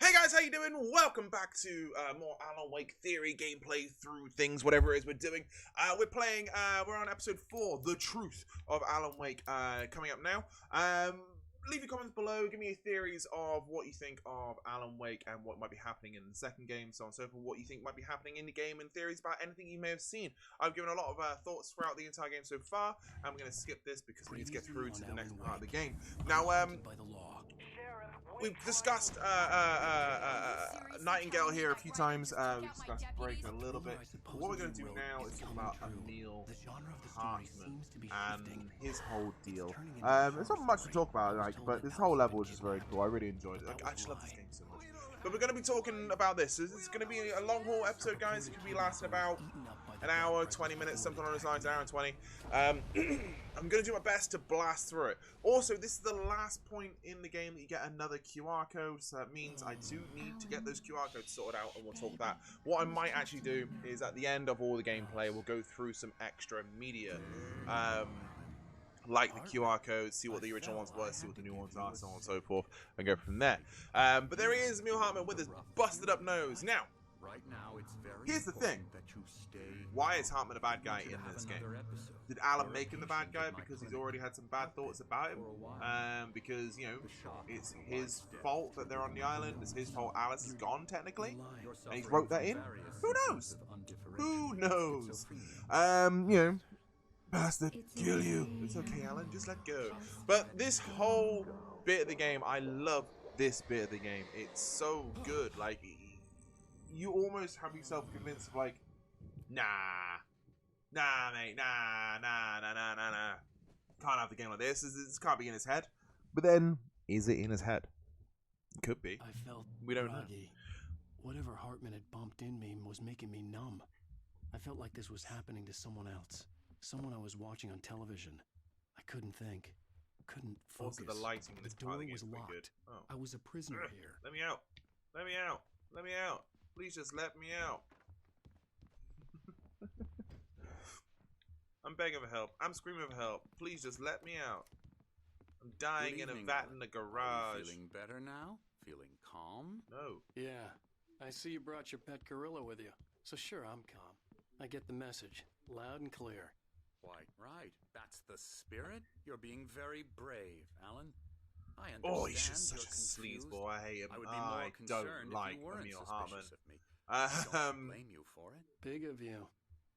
Hey guys, how you doing? Welcome back to more Alan Wake theory, gameplay, through things, whatever it is we're doing. We're on episode 4, The Truth of Alan Wake, coming up now. Leave your comments below, give me your theories of what you think of Alan Wake and what might be happening in the second game, so on and so forth, what you think might be happening in the game, and theories about anything you may have seen. I've given a lot of thoughts throughout the entire game so far, and we're going to skip this because we need to get through to the next part of the game. Now, we've discussed Nightingale here a few times. We've discussed Breaking a little bit. But what we're going to do now is talk about Emil Hartman and his whole deal. There's not much to talk about, but this whole level is just very cool. I really enjoyed it. I just love this game so much. But we're going to be talking about this. It's going to be a long haul episode, guys. It could be lasting about an hour, 20 minutes, something on those lines, an hour and 20. I'm going to do my best to blast through it. Also, this is the last point in the game that you get another QR code, so that means I do need to get those QR codes sorted out, and we'll talk about that. What I might actually do is at the end of all the gameplay, we'll go through some extra media, like the QR codes, see what the original ones were, see what the new ones are, so on and so forth, and go from there. But there he is, Emil Hartman, with his busted up nose. Now, here's the thing. Why is Hartman a bad guy in this game? Did Alan make him the bad guy because he's already had some bad thoughts about him? Because, you know, it's his fault that they're on the island. It's his fault Alice is gone, technically. And he wrote that in? Who knows? Who knows? You know, bastard, kill you. It's okay, Alan, just let go. But this whole bit of the game, I love this bit of the game. It's so good. Like, you almost have yourself convinced of, like, nah, mate, nah. Can't have the game like this. This can't be in his head. But then, is it in his head? Could be. I felt we don't groggy. know. Whatever Hartman had bumped in me was making me numb. I felt like this was happening to someone else. Someone I was watching on television. I couldn't think. Couldn't focus. Also, the lighting in this door part was is locked. good. Oh. I was a prisoner here. Let me out. Let me out. Let me out. Please just let me out. I'm begging for help. I'm screaming for help. Please just let me out. I'm dying in a vat in the garage. Feeling better now? Feeling calm? No. Yeah. I see you brought your pet gorilla with you. So sure, I'm calm. I get the message. Loud and clear. Quite right. That's the spirit. You're being very brave, Alan. I understand. Oh, he's just such you're a confused. sleazeball. I hate him. I would be more concerned don't like if you weren't Emil Hartman. suspicious of me. I don't blame you for it. Big of you.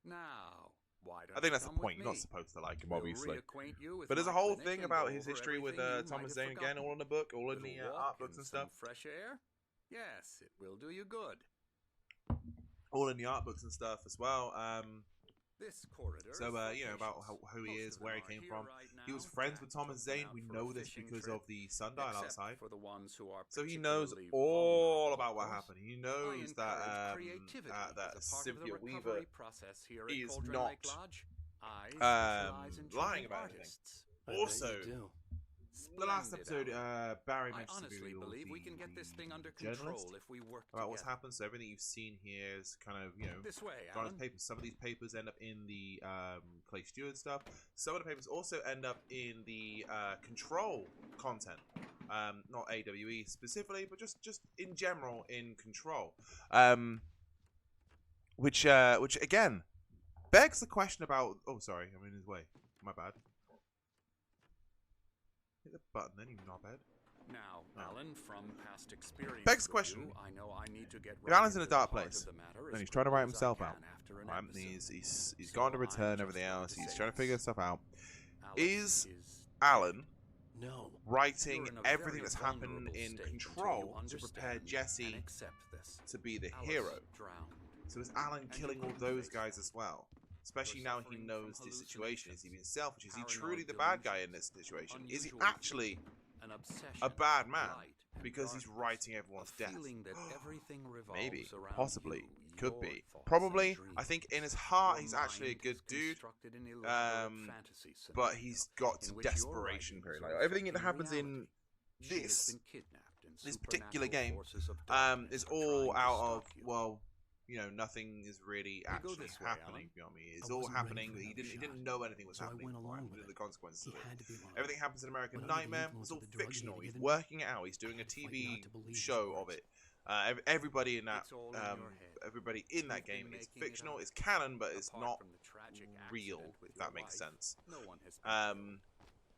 Now, why don't I think that's you the come point. with You're not me? supposed to like him, We'll obviously. reacquaint you with But there's a my whole clinic thing and about go his over history with everything you Thomas might have Zane again, forgotten. all in the book, all in the Little walk art books in and some stuff. fresh air? Yes, it will do you good. All in the art books and stuff as well. This corridor. So, you know, about who he is, where he came from. He was friends with Thomas Zane. We know this because of the sundial outside. For the ones who are So he knows particularly all vulnerable, about of what course. happened. He I knows that encourage creativity that as a part of the Cynthia recovery Weaver process here at is Cauldron not, Lake Lodge. I specialize in lying choosing about anything. artists. I bet Also, you do. the last Splendid, episode, Alan. Barry I mentioned honestly believe we can get this thing under journalist control if we work about what's together. happened. So everything you've seen here is kind of, you know, This way, gone Alan. as papers. Some of these papers end up in the Clay Stewart stuff. Some of the papers also end up in the Control content. Not AWE specifically, but just in general in Control. Which again begs the question about. Oh, sorry, I'm in his way. My bad. Hit the button, then you knobhead. Now, Alan, from past experience, Begs the with question. you, I know I need to get If Alan's in a right to the dark heart place, of the matter and as he's trying to quickly write as I himself can out, after an right? episode. He's So gone to I'm return just everything going else. to He's say trying to figure this. stuff out. Alice Is Alan No. writing You're in a everything very that's happened vulnerable in state until Control you to understand prepare and Jesse accept this. to be the Alice hero? drowned. So is Alan killing all those guys as well? Especially now he suffering knows from the situation. Is he being selfish? Is he paranoid truly the bad guy in delusions, this situation? Is he unusual actually An obsession, a bad man light and because he's darkness, writing everyone's a death? feeling that everything revolves Maybe, around possibly, you, could your be, thoughts probably. and I think dreams. in his heart Your he's actually a mind good is dude, constructed an elaborate fantasy but scenario he's got to in which your desperation writings period. are Like everything that reflecting happens in reality. She has this been kidnapped and this particular supernatural game forces of darkness is are all trying to out of, stop you. well, you know, nothing is really go actually this way, happening. Alan. You know what I mean? It's I all wasn't ready happening. for He another didn't shot. know anything was So I happening. went along Due with to the it. consequences He of it. had to be lying. Everything happens in American But under the Nightmare. influence It's all of the drug he had fictional. He's given me, working it out. He's doing a I had to fight TV not to believe his show of words. it. Everybody in that It's all in your head. everybody in that You've been game is making it fictional. up. It's canon, but it's Apart not from the tragic real. accident with If that your makes wife, sense. no one has been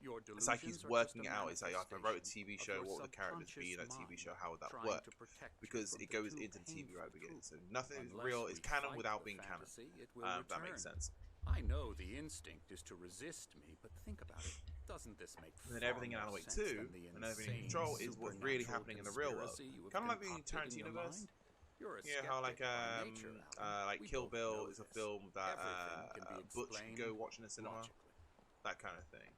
Your It's like he's delusions are working just a out. It's like if I wrote a TV manifestation show, of what your would the characters be in that subconscious TV show? mind How would that trying work? to protect you Because from it the goes too into the TV right at the beginning. painful So nothing is truth. real. Unless It's we canon fight without the being canon. fantasy, it will That makes return. sense. I know the instinct is to resist me, but think about it. Doesn't this make And then far everything in more Alan Wake sense 2 than the and everything in insane Control is what's really supernatural happening in the real world. conspiracy you have Kind of like the concocted in your Tarantino-verse. mind? You're a Yeah, how like skeptic by nature, Alan. like We Kill both Bill know is a this. film that Everything can be Butch can go explained watch in the cinema. logically. That kind of thing.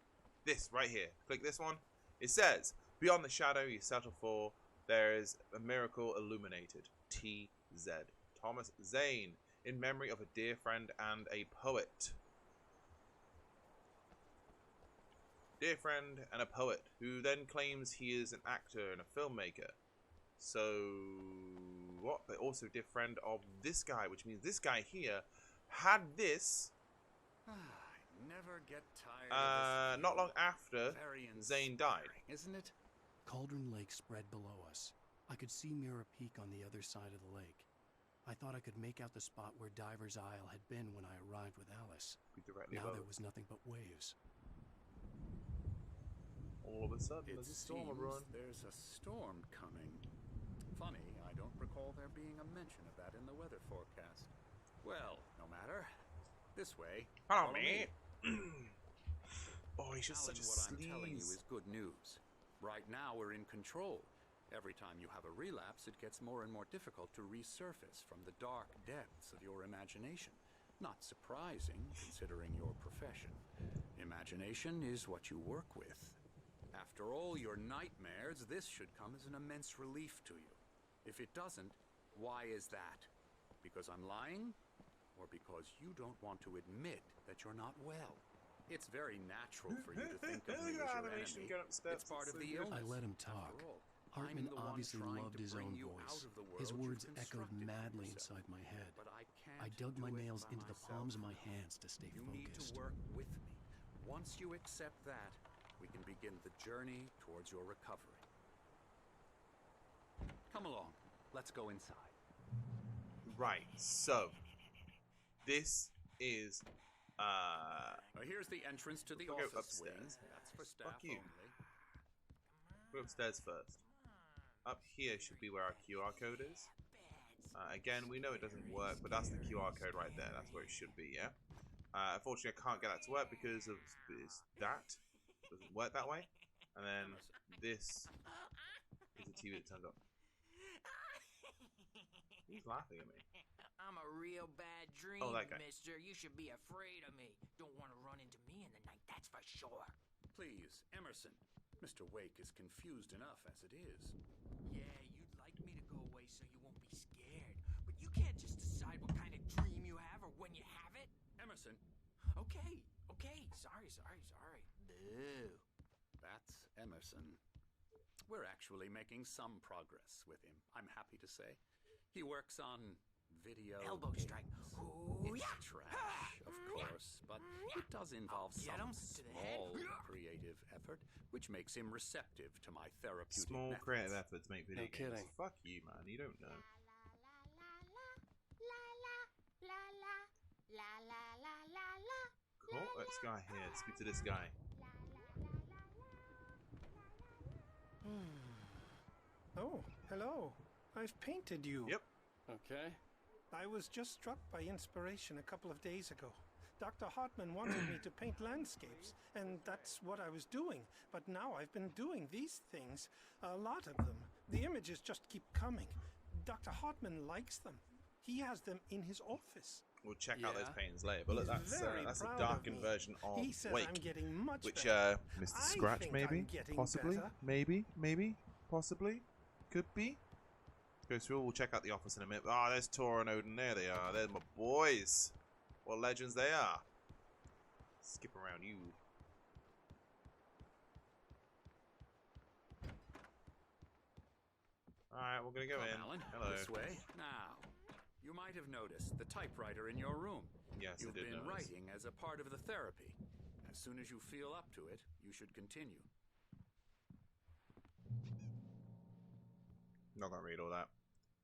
This right here. Click this one. It says, "Beyond the shadow you settle for, there is a miracle illuminated." T.Z. Thomas Zane, in memory of a dear friend and a poet. Dear friend and a poet, who then claims he is an actor and a filmmaker. So, what? But also dear friend of this guy, which means this guy here had this I never get tired of this not long feeling. after Very Zane died. inspiring, isn't it? Cauldron Lake spread below us. I could see Mirror Peak on the other side of the lake. I thought I could make out the spot where Diver's Isle had been when I arrived with Alice. Directly Now above there us. was nothing but waves. All of a sudden, It there's a storm seems brewing. there's a storm coming. Funny, I don't recall there being a mention of that in the weather forecast. Well, no matter. This way. Hello, Follow mate. me. Oh, he's just Alan, such a what I'm telling you sleaze. is good news. Right now we're in control. Every time you have a relapse, it gets more and more difficult to resurface from the dark depths of your imagination. Not surprising, considering your profession. Imagination is what you work with. After all your nightmares, this should come as an immense relief to you. If it doesn't, why is that? Because I'm lying? Or because you don't want to admit that you're not well? It's very natural for you to think of me as your enemy. It's part of the illness. I let him talk. After all, Hartman I'm the one obviously trying loved to his bring own you voice. out of the His world words you've echoed constructed for madly yourself. inside my head. But I I can't dug my do it nails by into the myself. palms of my hands to stay You need focused. to work with me. Once you accept that, we can begin the journey towards your recovery. Come along. Let's go inside. Right, so this is Here's the entrance to the We'll go office wing. upstairs. That's for staff Fuck you. only. Go upstairs first. Up here should be where our QR code is. Again, we know it doesn't work, but that's the QR code right there. That's where it should be, yeah? Unfortunately, I can't get that to work because of that. It doesn't work that way. And then this is the TV that turns up. He's laughing at me. I'm a real bad dream, Oh, that guy. mister. You should be afraid of me. Don't want to run into me in the night, that's for sure. Please, Emerson. Mr. Wake is confused enough as it is. Yeah, you'd like me to go away so you won't be scared. But you can't just decide what kind of dream you have or when you have it. Emerson, Okay. Sorry. Boo. that's Emerson. We're actually making some progress with him, I'm happy to say. He works on video Elbow strike. games. Ooh, It's yeah. trash, of course, but it does involve Get some him to the head. small creative effort, which makes him receptive to my therapeutic Small methods. creative effort to make video No games. kidding. Fuck you, man. You don't know. Cool. Let's go here. Speak to this guy. Oh, hello. I've painted you. Yep. Okay. I was just struck by inspiration a couple of days ago. Dr. Hartman wanted me to paint landscapes, and that's what I was doing. But now I've been doing these things, a lot of them. The images just keep coming. Dr. Hartman likes them. He has them in his office. We'll check out those Yeah. paintings later. But look, He's that's very a proud of darkened me. version of He says Wake. I'm getting much Which, better. Mr. I Scratch, think maybe? I'm getting Possibly? better. Maybe? Possibly? Could be? Go through, we'll check out the office in a minute. Ah, there's Tor and Odin. There they are. They're my boys. What legends they are. Skip around you. Alright, we're gonna go Come, in. Alan, Hello. this way. Now, you might have noticed the typewriter in your room. Yes, I You've did been notice. writing as a part of the therapy. As soon as you feel up to it, you should continue. Not gonna read all that.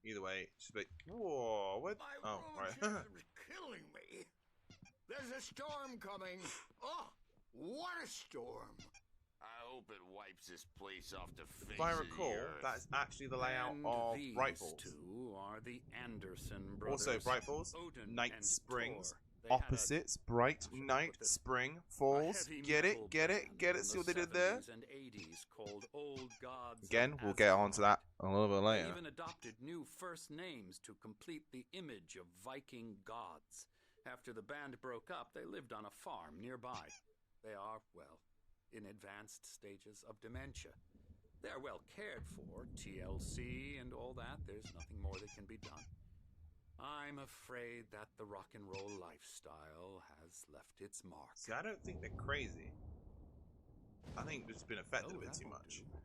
Either way, just be like, whoa, what? My Oh, right. rheumatism's killing me. There's a storm coming. Oh, what a storm. I hope it wipes this place off the face If I of recall, the earth. that's actually the layout And of these Bright Falls. two are the Anderson brothers. Also, Bright Falls, Odin Night and Springs, Thor. They had a- opposites, Bright, how should I Night, put this? Spring, a Falls. heavy Get metal it, get it, band get in it. See the what they did there? 70s and 80s called Old Gods of Again, we'll get onto that a little bit They later. even adopted new first names to complete the image of Viking gods. After the band broke up, they lived on a farm nearby. They are, well, in advanced stages of dementia. They're well cared for, TLC and all that. There's nothing more that can be done. I'm afraid that the rock and roll lifestyle has left its mark. See, I don't think they're crazy. I think they've just been affected a bit that too won't much. do.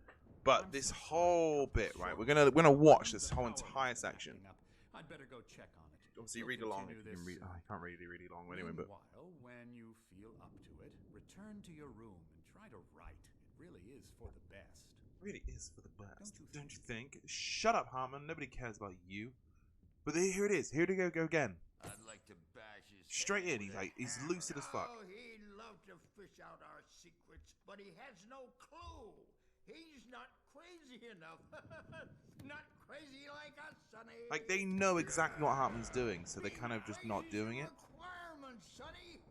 But I'm this sorry, whole Dr. bit, right? Short. We're gonna watch this The whole power entire grid's section. acting up. I'd better go check on it. Obviously, We'll read along. If continue you can this read. Oh, I can't really read along anyway, but Meanwhile, when you feel up to it, return to your room and try to write. It really is for the best. it really is for the best, Don't don't you think? Shut up, Hartman. Nobody cares about you. But here it is. Here to go again. I'd like to bash his Straight head in. He's with a like, he's hammer. lucid as fuck. Oh, he'd love to fish out our secrets, but he has no clue. He's not crazy enough. Not crazy like us, Sonny. Like, they know exactly what Hartman's doing, so they're kind of just not doing it. Requirements, Sonny.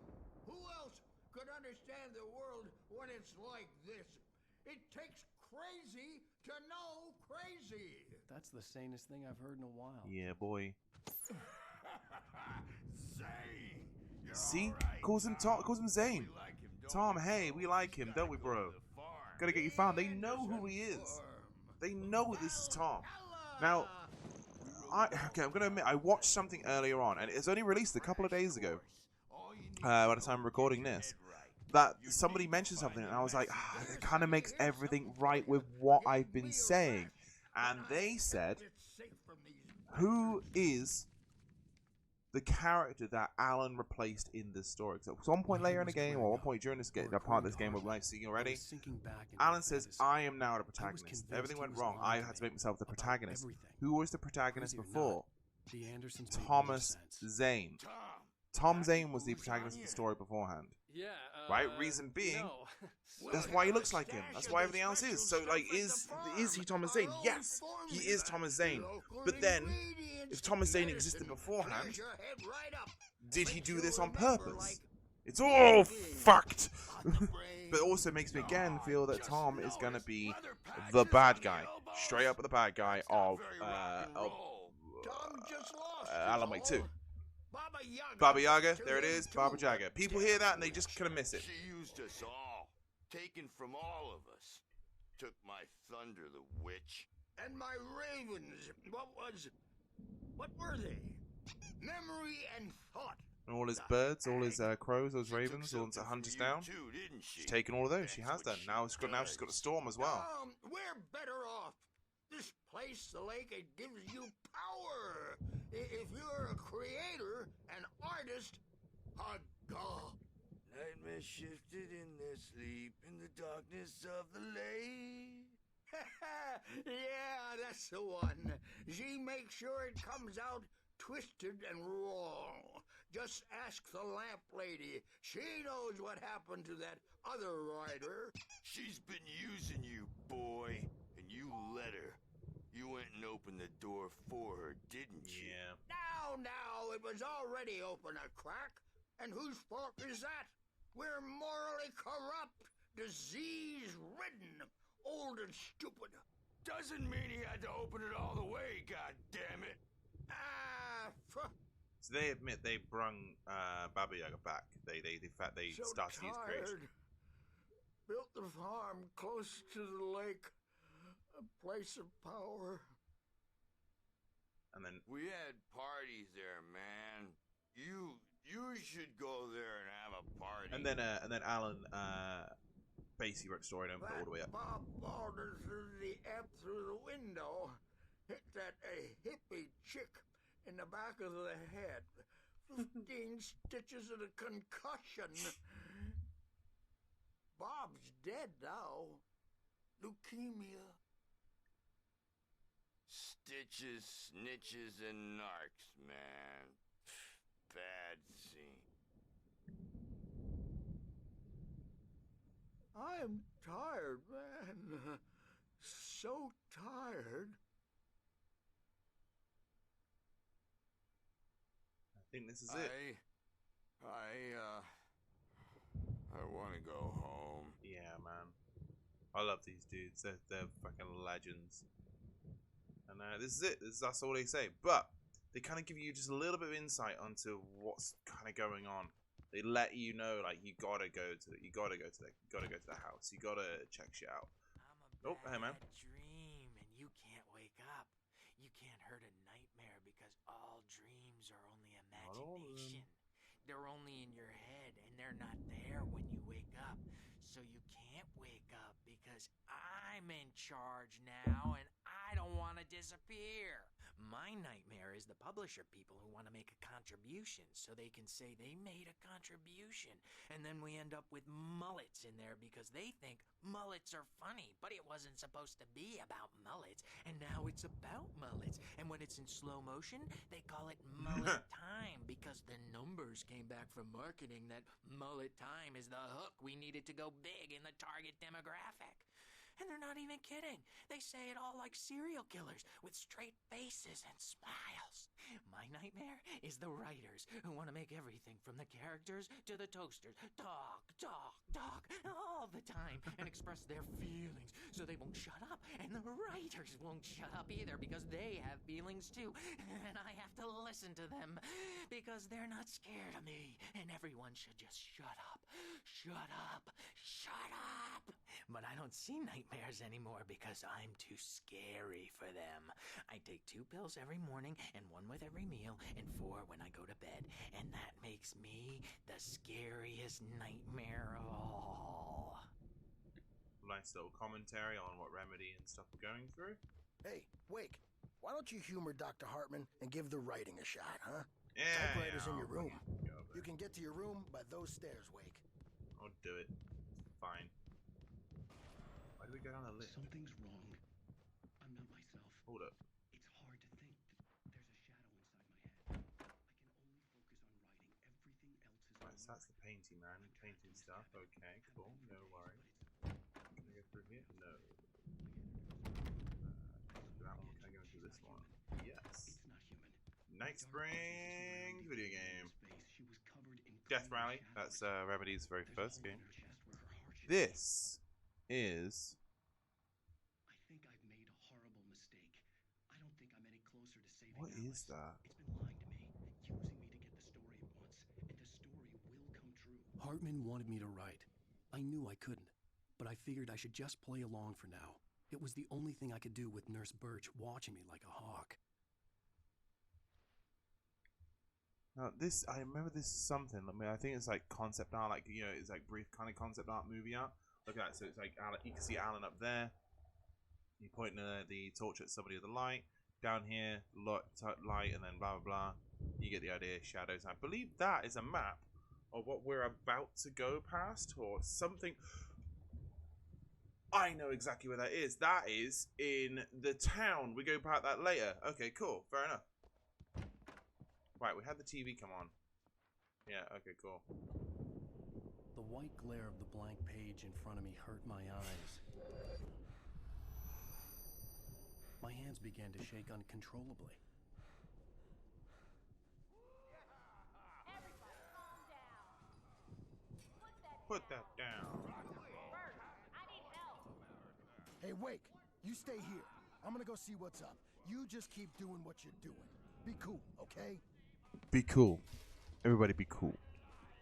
Who else could understand the world when it's like this? It takes crazy to know crazy. That's the sanest thing I've heard in a while. Yeah, boy. Zane, you're See? all right, Calls him Tom. Zane. We like him, don't Tom, we, hey, bro? we like him, He's don't we, gotta go bro? to the farm. Gotta get you found. They know who he is. They know this is Tom. Now, I'm gonna admit, I watched something earlier on, and it's only released a couple of days ago. All you need By to the time I'm do recording is get your this, head right. that somebody mentioned something, and I was like, it kind of makes everything right with what I've been saying. And they said, who is the character that Alan replaced in this story? So at one point later in the game, or one point during this game, that part of this game we're like seeing already, Alan says, I am now the protagonist. Everything went wrong. I had to make myself the protagonist. Who was the protagonist before? The Andersons Thomas Zane. Tom, Tom Zane was the protagonist of the story beforehand. Yeah. Right? Reason being, No. that's why he looks like him. That's why everything else is. So, like, is he Thomas Zane? Yes, he is Thomas Zane. But then, if Thomas Zane existed beforehand, did he do this on purpose? It's all fucked. But it also makes me again feel that Tom is gonna be the bad guy, straight up the bad guy of Alan Wake 2. Baba Yaga, there it is, Baba Yaga. People hear that and they just kind of miss it. she used us all, taken from all of us. Took my thunder, the witch. And my ravens, what were they? Memory and thought. And all his birds, all his crows, those ravens, all the hunters down. Too, didn't she? She's taken all of those. She has That's what done. Now she's got a storm as well. We're better off. This place, the lake, it gives you power. If you're a creator, an artist, a god. Nightmare shifted in their sleep in the darkness of the lake. Yeah, that's the one. She makes sure it comes out twisted and wrong. Just ask the lamp lady. She knows what happened to that other rider. She's been using you, boy, and you let her. You went and opened the door for her, didn't you? Yeah. Now, it was already open a crack. And whose fault is that? We're morally corrupt, disease-ridden, old and stupid. Doesn't mean he had to open it all the way, goddammit. So they admit they brung Baba Yaga back. They So started his creation. tired. Built the farm close to the lake, a place of power. And then We had parties there, man. You should go there and have a party. and then Alan basically wrote the story and put it all the way up. Bob Balder threw the amp through the window, hit that hippie chick in the back of the head. 15 stitches and a concussion. Bob's dead now. Leukemia. bitches, snitches, and narcs, man. Bad scene. I am tired, man. So tired. I think this is it. I want to go home. Yeah, man. I love these dudes. They're fucking legends. And this is it. That's all they say. But they kind of give you just a little bit of insight onto what's kind of going on. They let you know, like, you gotta go to the house. You gotta check shit out. I'm a Oh, hey, man. bad dream, and you can't wake up. You can't hurt a nightmare because all dreams are only imagination. They're only in your head, and they're not there when you wake up. So you can't wake up because I'm in charge now, and I don't want to disappear. My nightmare is the publisher people who want to make a contribution so they can say they made a contribution. And then we end up with mullets in there because they think mullets are funny, but it wasn't supposed to be about mullets. And now it's about mullets. And when it's in slow motion, they call it mullet time because the numbers came back from marketing that mullet time is the hook we needed to go big in the target demographic. And they're not even kidding. They say it all like serial killers with straight faces and smiles. My nightmare is the writers who want to make everything from the characters to the toasters talk all the time and express their feelings so they won't shut up. And the writers won't shut up either because they have feelings too. And I have to listen to them because they're not scared of me. And everyone should just shut up. Shut up. Shut up. But I don't see nightmares anymore because I'm too scary for them. I take 2 pills every morning and 1 with every meal and 4 when I go to bed. And that makes me the scariest nightmare of all. Nice little commentary on what Remedy and stuff we're going through. Hey, Wake, why don't you humor Dr. Hartman and give the writing a shot, huh? Yeah, Typewriter's in your room. Go over You can get to your room by those stairs, Wake. I'll do it. Fine. Why do we go down the lift? Something's wrong. I'm not myself. Hold up. It's hard to think. There's a shadow inside my head. I can only focus on writing. Everything else is Right, so that's the painting, man. Painting stuff. Okay, cool. No worries. Can I go through here? No. That one. Can I go into this one? Yes. It's not human. Night Springs video game. Death Rally. That's Remedy's very first game. This is. I think I've made a horrible mistake. I don't think I'm any closer to saving What Alice. is that? It's been lying to me, using me to get the story it wants, and the story will come true. Hartman wanted me to write. I knew I couldn't, but I figured I should just play along for now. It was the only thing I could do with Nurse Birch watching me like a hawk. Now this, I remember this is something. I mean, I think it's like concept art, like, you know, it's like brief kind of concept art movie art. Look at that. So it's like Alan, you can see Alan up there. You pointing the torch at somebody with the light. Down here, light, and then blah blah blah. You get the idea. Shadows. I believe that is a map of what we're about to go past, or something. I know exactly where that is. That is in the town. We go past that later. Okay, cool. Fair enough. Right, we had the TV come on. Yeah, okay, cool. The white glare of the blank page in front of me hurt my eyes. My hands began to shake uncontrollably. Everybody calm down. Put that down. Bert, I need help. Hey, Wake, you stay here. I'm gonna go see what's up. You just keep doing what you're doing. Be cool, okay? Be cool. Everybody be cool.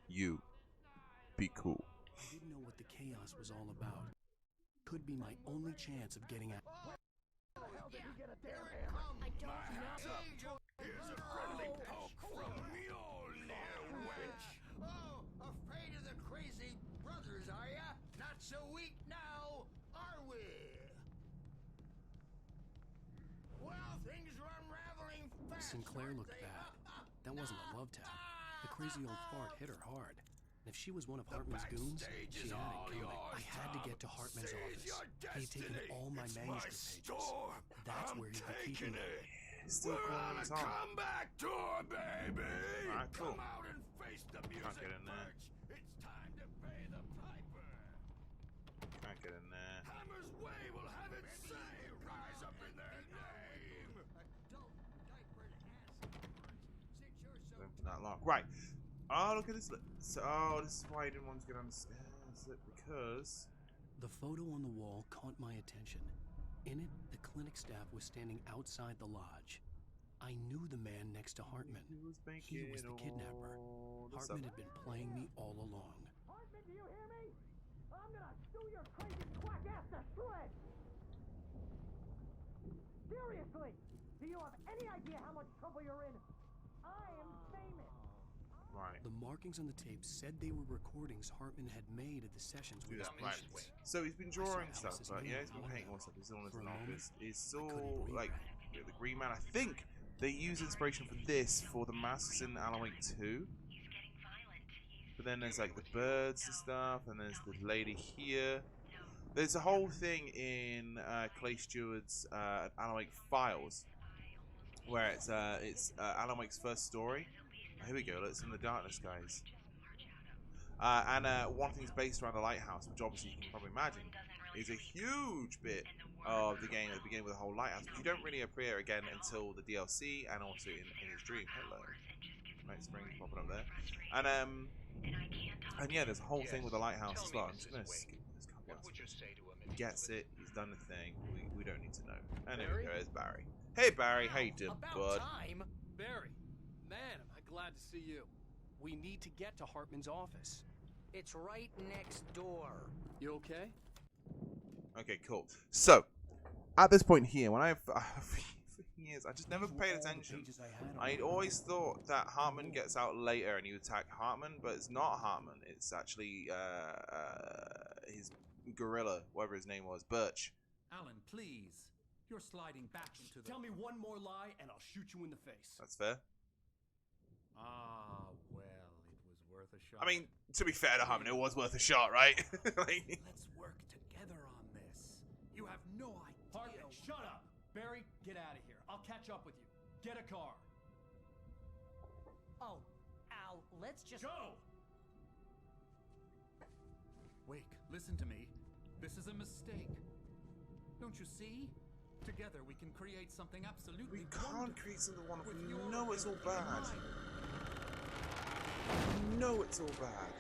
You. Be cool. I didn't know what the chaos was all about. Could be my only chance of getting out. How the hell did he get a damn hammer? I don't know. Here's a friendly poke from Mjolnir, wench. Oh, afraid of the crazy brothers, are ya? Not so weak now, are we? Well, things are unraveling fast. Sinclair aren't looked they? bad. That wasn't a love tap. The crazy old fart hit her hard. If she was one of Hartman's goons, she had it coming. I had to get to Hartman's office. He had taken all my manuscript pages. That's where he'd be keeping them. Still calling him Tom. Come back to her, baby. Alright, cool. Come out and face the music. Can't get in there. It's time to pay the piper. Can't get in there. Hammer's Way will have its say. Rise up in their name. Don't open that lock. Right. Oh, look at this. So, oh, this is why I didn't want to get down the stairs. Because The photo on the wall caught my attention. In it, the clinic staff was standing outside the lodge. I knew the man next to Hartman. He was the kidnapper. Hartman had been playing me all along. Hartman, do you hear me? I'm gonna sue your crazy quack ass to shreds! Seriously! Do you have any idea how much trouble you're in? I am famous! right. The markings on the tape said they were recordings Hartman had made at the sessions with his Right. patients. So he's been drawing saw stuff, Alice's but name yeah, he's been on painting there. all stuff. He's still in his For a office. moment, He's I still couldn't like breathe. the Green Man. I think they use inspiration for this for the masks in Alan Wake 2. But then there's like the birds and stuff, and there's the lady here. There's a whole thing in Clay Stewart's Alan Wake Files, where it's Alan Wake's first story. Oh, here we go. Let's In the Darkness, guys. And one thing's based around a lighthouse, which obviously you can probably imagine is a huge bit of the game at the beginning with the whole lighthouse, which you don't really appear again until the DLC and also in his dream. Hello, night spring popping up there, and yeah, there's a whole thing with the lighthouse as well. I'm just gonna skip this couple of He gets it. He's done the thing. We don't need to know. And there we go. There's Barry. Hey Barry, how you doing, bud? Time, Barry. Man, am I glad to see you. We need to get to Hartman's office. It's right next door. You okay? Okay, cool. So, at this point here, when for years, I just never paid attention. I always thought that Hartman gets out later and you attack Hartman, but it's not Hartman. It's actually his gorilla, whatever his name was, Birch. Alan, please. You're sliding back into the... Tell me one more lie and I'll shoot you in the face. That's fair. Ah, well, it was worth a shot. I mean, to be fair to Hartman, it was worth a shot, right? Like, Let's work together on this. You have no idea. Hartman, shut up! Barry, get out of here. I'll catch up with you. Get a car. Oh, Al, let's just... Go! Wake, listen to me. This is a mistake. Don't you see? Together we can create something absolutely we can't wonderful. create something wonderful. With You your know it's all help and bad. mine. You know it's all bad.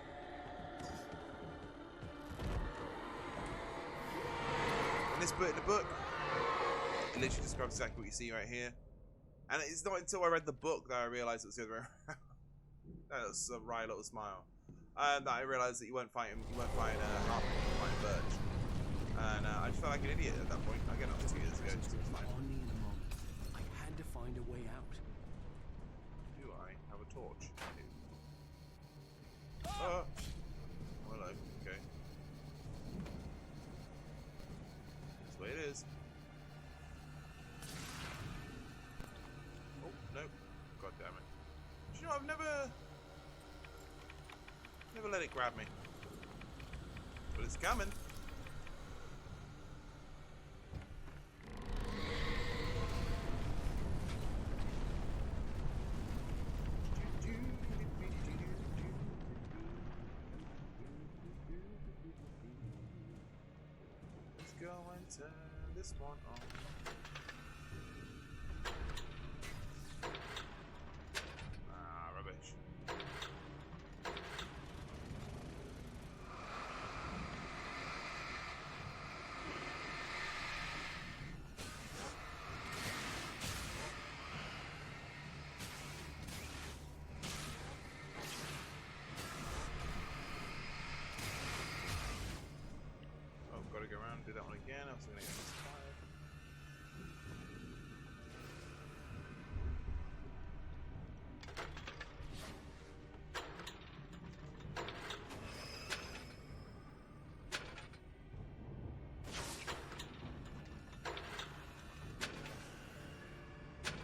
In this book, it literally describes exactly what you see right here. And it's not until I read the book that I realised it was the other way around. That was a wry little smile. That I realised that you weren't fighting Hartman, you were fighting Birch. And I just felt like an idiot at that point. Again, that was 2 years ago. It was fine. On me in a moment. I had to find a way out. Do I have a torch? Oh, hello. Okay. That's the way it is. Oh, nope. God damn it. Do you know, I've never let it grab me. But it's coming. Let's go and turn this one on. Ah, rubbish. Oh, gotta go around and do that one again. I was gonna get inspired.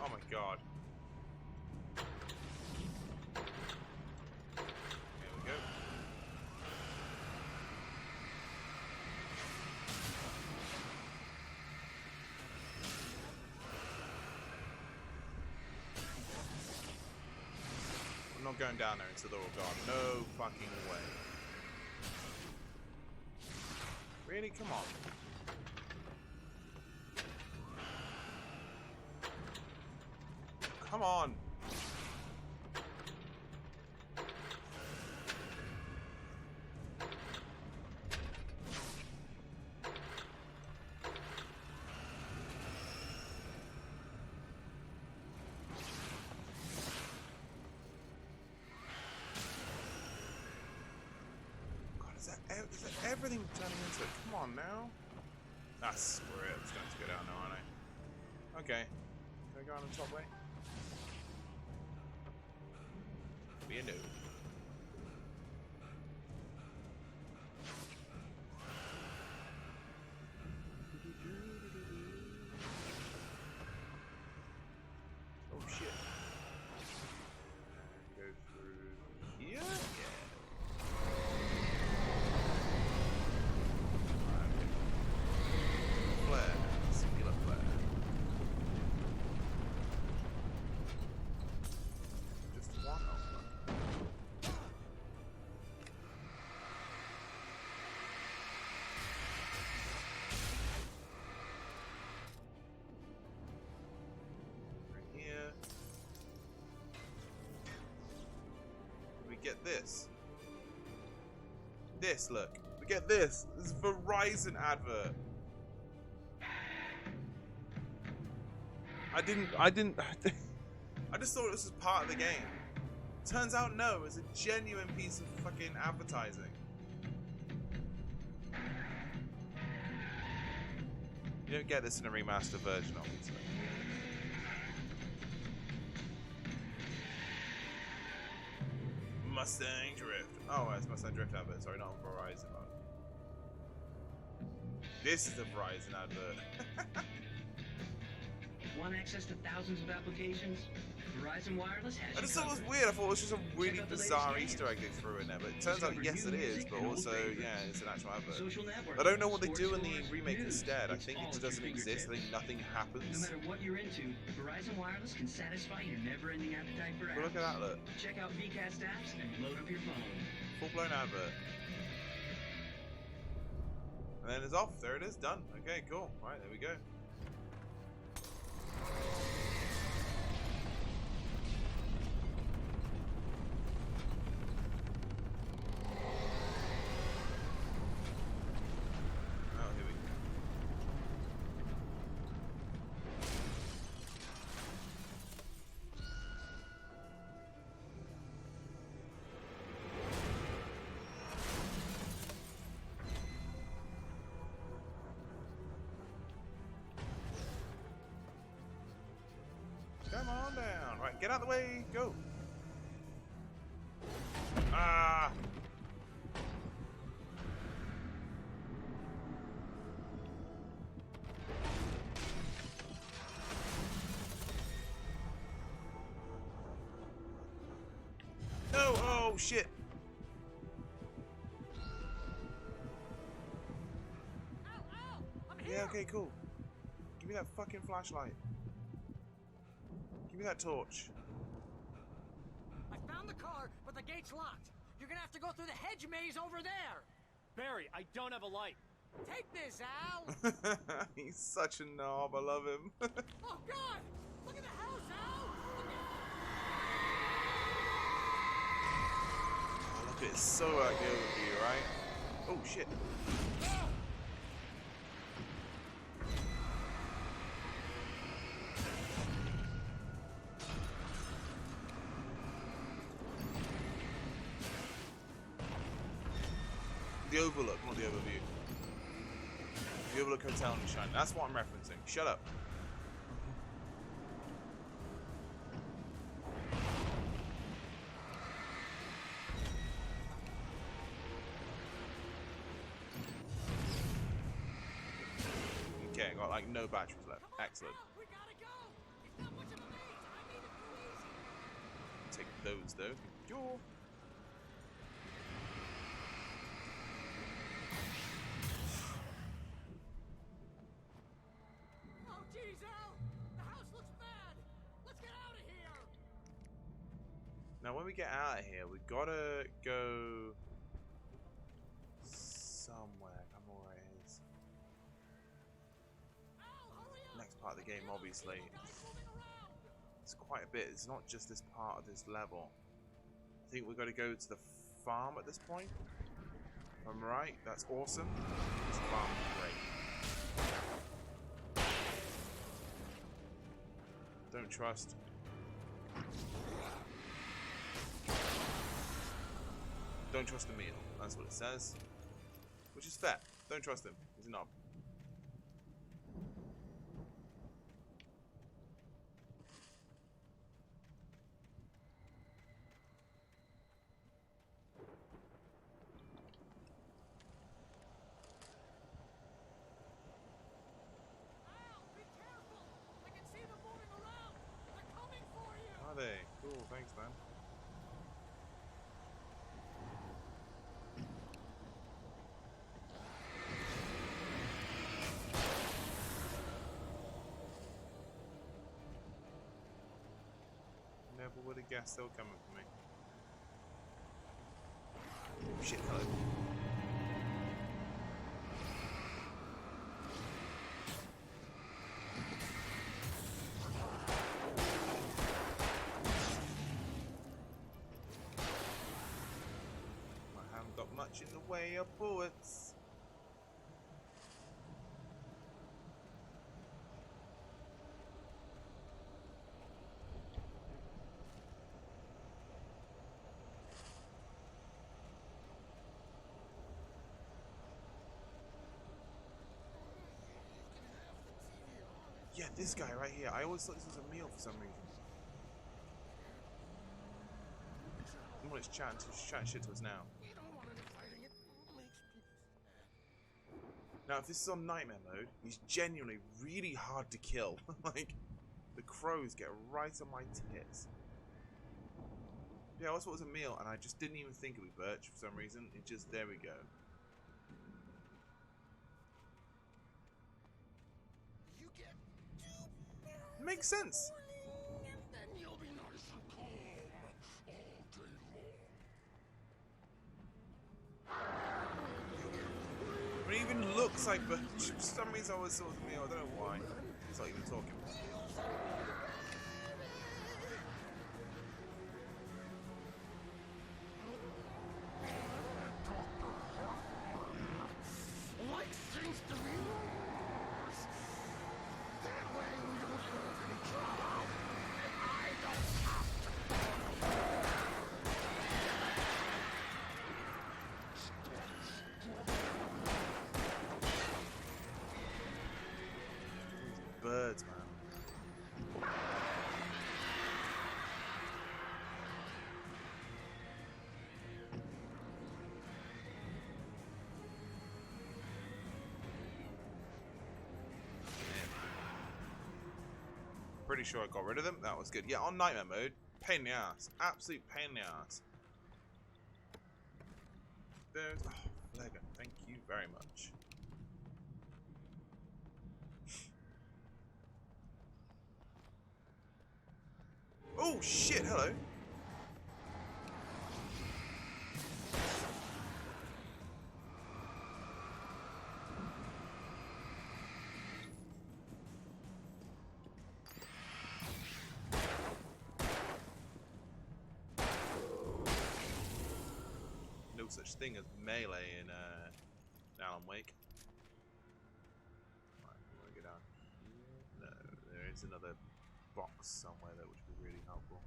Oh my god. Here we go. not going down there until they're all gone. No fucking way. Really? Come on. Come on. Is that everything turning into it? Come on now. Ah, screw it. I'm just going to go down now, aren't I? Okay. Can I go on the top way? Be a no. Oh shit. Go through here? Yeah. Get this. This, look. We get this. This is a Verizon advert. I just thought this was part of the game. Turns out no, it's a genuine piece of fucking advertising. You don't get this in a remastered version, obviously. Mustang Drift. Oh, it's Mustang Drift advert. Sorry, not on Verizon mode. This is the Verizon advert. Want access to thousands of applications? Verizon Wireless has. I just thought it was weird. I thought it was just a really bizarre Easter egg they threw in there, but it turns out yes, it is. But also, yeah, it's an actual advert. I don't know what they do in the remake instead. I think it just doesn't exist. I think nothing happens. No matter what you're into, Verizon Wireless can satisfy your never-ending appetite for apps. Well, look at that, look. Check out VCast apps and load up your phone. Full-blown advert. And then it's off. There it is. Done. Okay, cool. Right, there we go. Come on down. Right, get out of the way. Go. Ah. No. Oh, shit. Yeah, okay, cool. Give me that fucking flashlight. Give me that torch. I found the car, but the gate's locked. You're gonna have to go through the hedge maze over there. Barry, I don't have a light. Take this, Al. He's such a knob. I love him. Oh, God! Look at the house, Al! Look at it. It's so like the overview, right? Oh, shit. The Overlook, not the Overview. The Overlook Hotel in China. That's what I'm referencing. Shut up. Okay, I got like no batteries left. Excellent. Take those though. Sure. Now, when we get out of here, we gotta go somewhere. I can't remember where it is. Next part of the game, obviously. It's quite a bit. It's not just this part of this level. I think we've got to go to the farm at this point. If I'm right, that's awesome. This farm is great. Don't trust. Don't trust the meal. That's what it says. Which is fair. Don't trust him. He's a knob. Are they? Cool, thanks, man. Never would have guessed they were coming for me. Oh, shit, hello. I haven't got much in the way of bullets. Yeah, this guy right here. I always thought this was a meal for some reason. Well, it's chatting shit to us now. Now, if this is on nightmare mode, he's genuinely really hard to kill. Like, the crows get right on my tits. Yeah, I always thought it was a meal, and I just didn't even think it would be Birch for some reason. It just, there we go. Makes sense. It even looks like Birch. For some reason I always thought it was a meal. I don't know why. It's not even talking. Birds, man. Pretty sure I got rid of them. That was good. Yeah, on nightmare mode, pain in the ass. Absolute pain in the ass. There's... Oh, Lego. Thank you very much. Oh shit, hello. No such thing as melee in Alan Wake. Right, I want to go down here. No, there is another box somewhere that would be really helpful.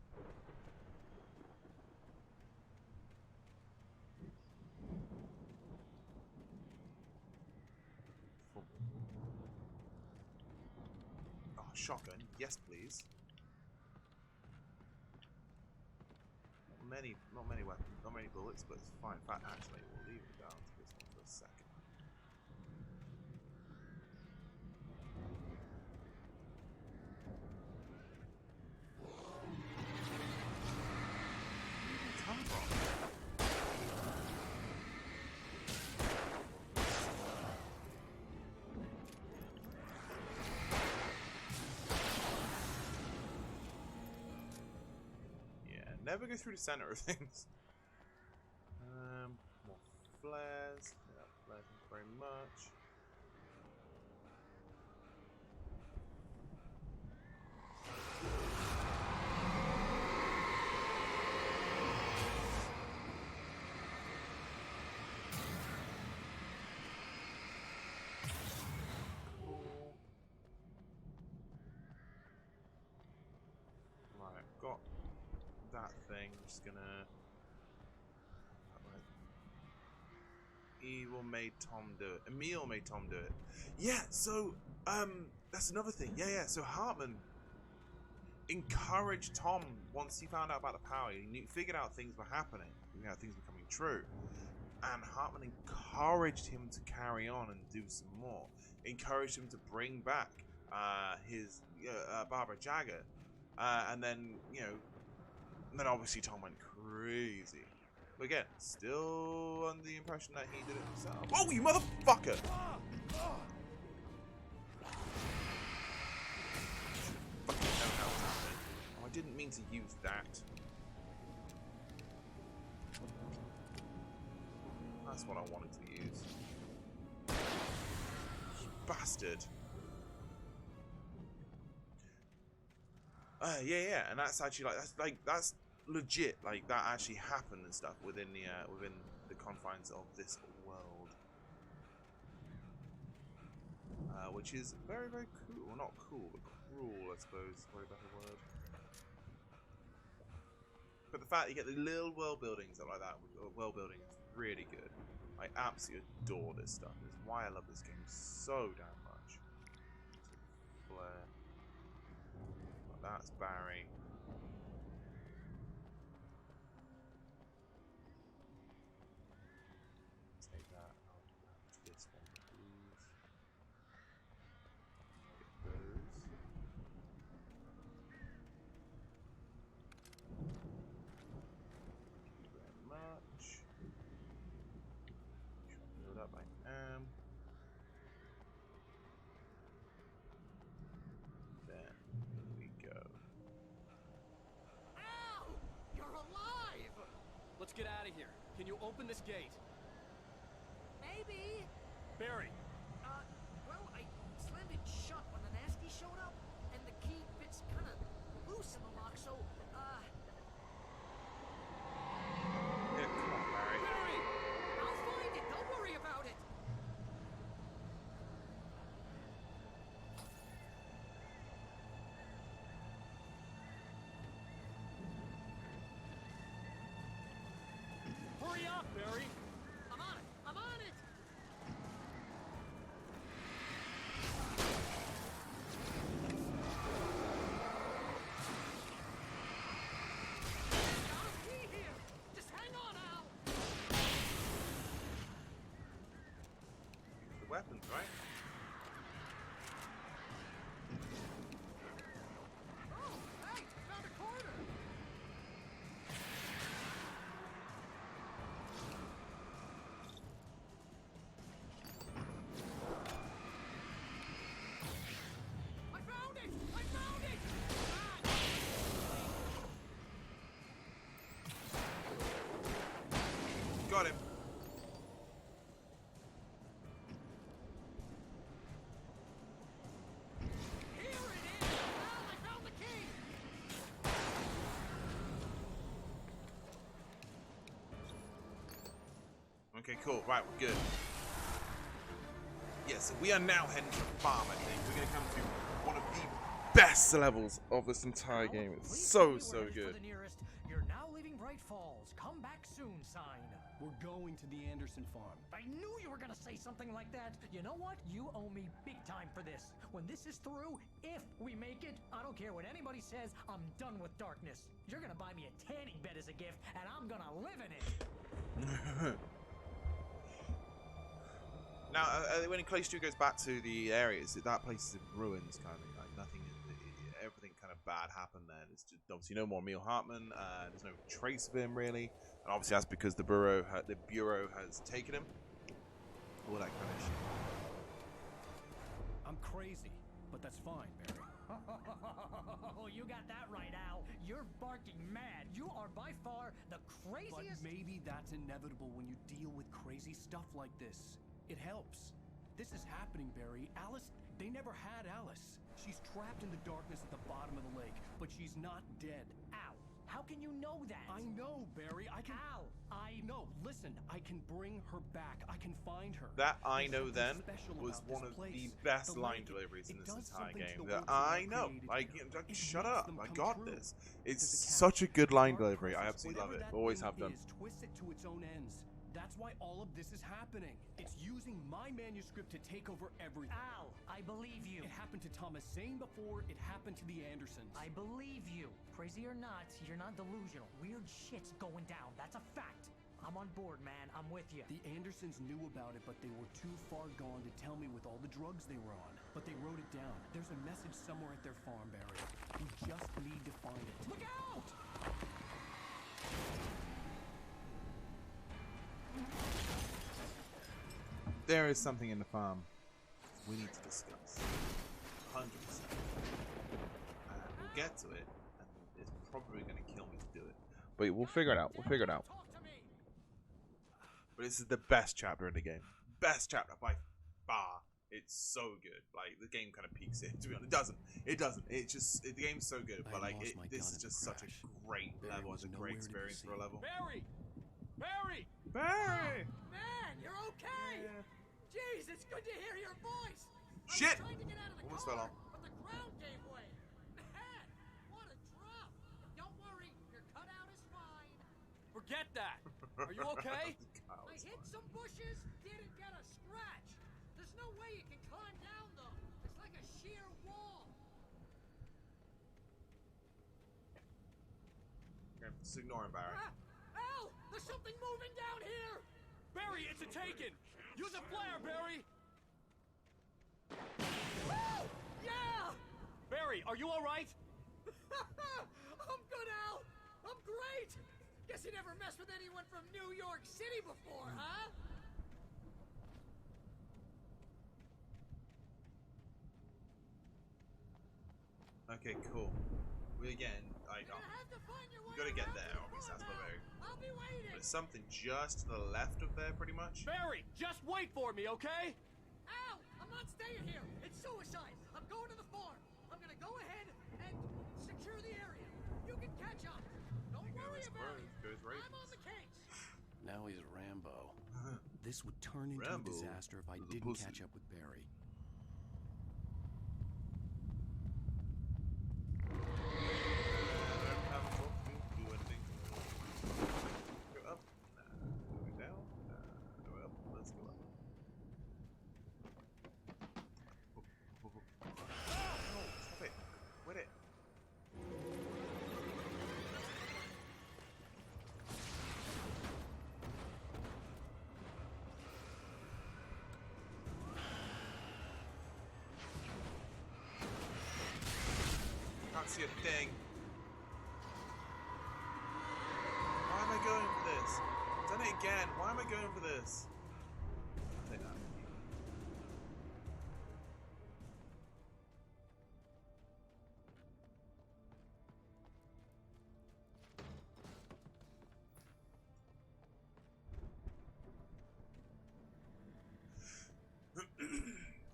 Oh, shotgun, yes please. Not many weapons, not many bullets, but it's fine. In fact, actually, we'll leave it down to this one for a second. Come from? never go through the center of things. More flares. Yeah, flares, thank you very much. Got that thing. Just gonna. Evil made Tom do it. Emil made Tom do it. Yeah. So that's another thing. Yeah. So Hartman encouraged Tom once he found out about the power. He figured out things were happening. Figured out things were coming true. And Hartman encouraged him to carry on and do some more. Encouraged him to bring back his Barbara Jagger. And then, then obviously Tom went crazy. But again, still under the impression that he did it himself. Oh, you motherfucker! Fucking know how it's happening. Oh, I didn't mean to use that. That's what I wanted to use. You bastard. Yeah, and that's actually that's legit. Like that actually happened and stuff within the confines of this world, which is very, very cool. Well, not cool, but cruel, I suppose. Probably a better word. But the fact you get the little world buildings like that, world building is really good. I absolutely adore this stuff. It's why I love this game so damn much. Flare. That's Barry. Take that. I'll have this one, please. Get those. Thank you very much. Try to build up. I am. Let's get out of here. Can you open this gate? Maybe. Barry. Well, I slammed it shut when the nasty showed up, and the key fits kind of loose in the lock, so, Yeah, come on, Barry. Barry! I'll find it. Don't worry about it. Hurry up, Barry! I'm on it! I'm on it! I'll be here! Just hang on, Al! Use the weapons, right? Oh, hey! Found a corner! I found it! I found it! Got him. Here it is! Al, I found the key! Okay, cool. Right, we're good. Yeah, so we are now heading to the farm, I think. We're going to come to one of the best levels of this entire game. It's so, so good. You're now leaving Bright Falls. Come back soon sign. We're going to the Anderson farm. I knew you were gonna say something like that. You know what? You owe me big time for this. When this is through, if we make it, I don't care what anybody says, I'm done with darkness. You're gonna buy me a tanning bed as a gift, and I'm gonna live in it. Now, when Clay Stu goes back to the areas, that place is in ruins, kind of thing. Like nothing, everything kind of bad happened there. There's just, obviously no more Emil Hartman. There's no trace of him really, and obviously that's because the bureau has taken him. All that kind of shit. I'm crazy, but that's fine, Barry. Oh, you got that right, Al. You're barking mad. You are by far the craziest. But maybe that's inevitable when you deal with crazy stuff like this. It helps. This is happening, Barry. Alice, they never had Alice. She's trapped in the darkness at the bottom of the lake, but she's not dead. Al, how can you know that? I know, Barry. I can... Al, No, listen. I can bring her back. I can find her. That I There's know something then special was about one this of place. the best The line lake, deliveries in it this does entire something to game. the That words that I are know. created Like, here. like, It shut makes up. them I come got true. this. It's There's a such a good line Dark delivery. I presence, absolutely love whatever it. that Always thing have done. is, twist it to its own ends. That's why all of this is happening. It's using my manuscript to take over everything. Al, I believe you. It happened to Thomas Zane before. It happened to the Andersons. I believe you. Crazy or not, you're not delusional. Weird shit's going down. That's a fact. I'm on board, man. I'm with you. The Andersons knew about it, but they were too far gone to tell me with all the drugs they were on. But they wrote it down. There's a message somewhere at their farm, Barry. We just need to find it. Look out! There is something in the farm we need to discuss. 100%. We'll get to it, and it's probably going to kill me to do it. But we'll figure it out. We'll figure it out. But this is the best chapter in the game. Best chapter by far. It's so good. Like, the game kind of peaks it. To be honest, it doesn't. It doesn't. It just the game's so good. But like, this is just such a great level. It's a great experience for a level. Barry! Barry! Barry! Man, you're okay! Jeez, it's good to hear your voice! Shit! I was trying to get out of the Almost car, fell off. but the ground gave way. Man, what a drop! Don't worry, your cutout is fine. Forget that! Are you okay? I hit some bushes, didn't get a scratch. There's no way you can climb down, though. It's like a sheer wall. Okay, just ignore him, Barry. Al, there's something moving down here. Barry, it's a taken! Use a flare, Barry! Woo! Yeah! Barry, are you alright? I'm good, Al. I'm great. Guess you never messed with anyone from New York City before, huh? Okay, cool. We again, I know. You gotta get there, obviously, that's not very. I'll be waiting. There's something just to the left of there, pretty much. Barry, just wait for me, okay? Al, I'm not staying here. It's suicide. I'm going to the farm. I'm gonna go ahead and secure the area. You can catch up. Don't worry about it. I'm on the case. Now he's Rambo. This would turn into Rambo a disaster if I is a didn't pussy. catch up with Barry. Go up. Go down. Go up. Let's go up. No, stop it. Quit it. Can't see a thing. Why am I going for this? Done it again. Why am I going for this? Take that.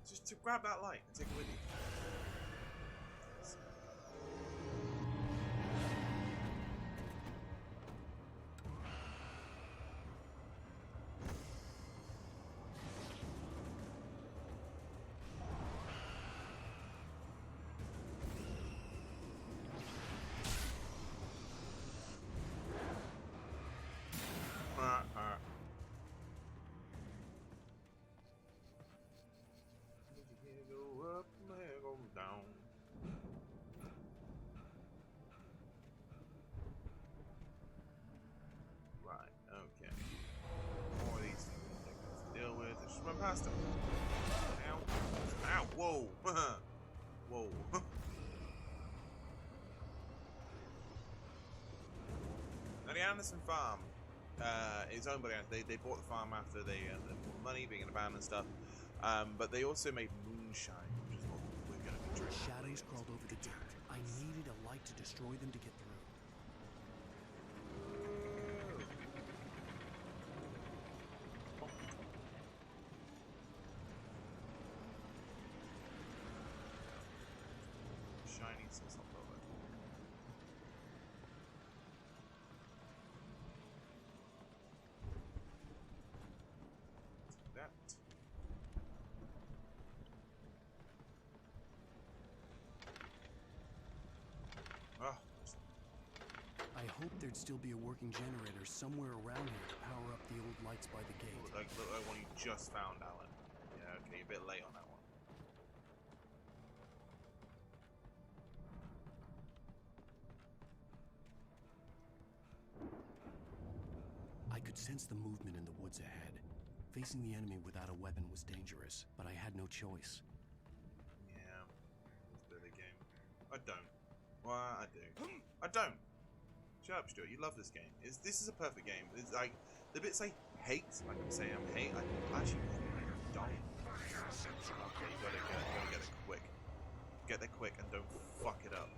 Just to grab that light and take it with you. Go up, go down. Right, okay. More of these things to deal with. Just run past them. Ow. Ow. Whoa. Whoa. Now the Anderson farm is owned by the Andersons. They bought the farm after they bought money, being abandoned and stuff. But they also made moonshine, which is what we're going to be drinking. Shadows crawled over the dirt. I needed a light to destroy them to get through. hoped there'd still be a working generator somewhere around here to power up the old lights by the gate. Look like one you just found, Alan. Yeah, okay, you're a bit late on that one. I could sense the movement in the woods ahead. Facing the enemy without a weapon was dangerous, but I had no choice. Yeah, it's a bit of a game. I don't. Well, I do. I don't! Shut up, Stuart. You love this game. This is a perfect game. It's like, the bits I hate, like I'm saying I hate, I actually really don't. Okay, you gotta get it quick. Get there quick and don't fuck it up.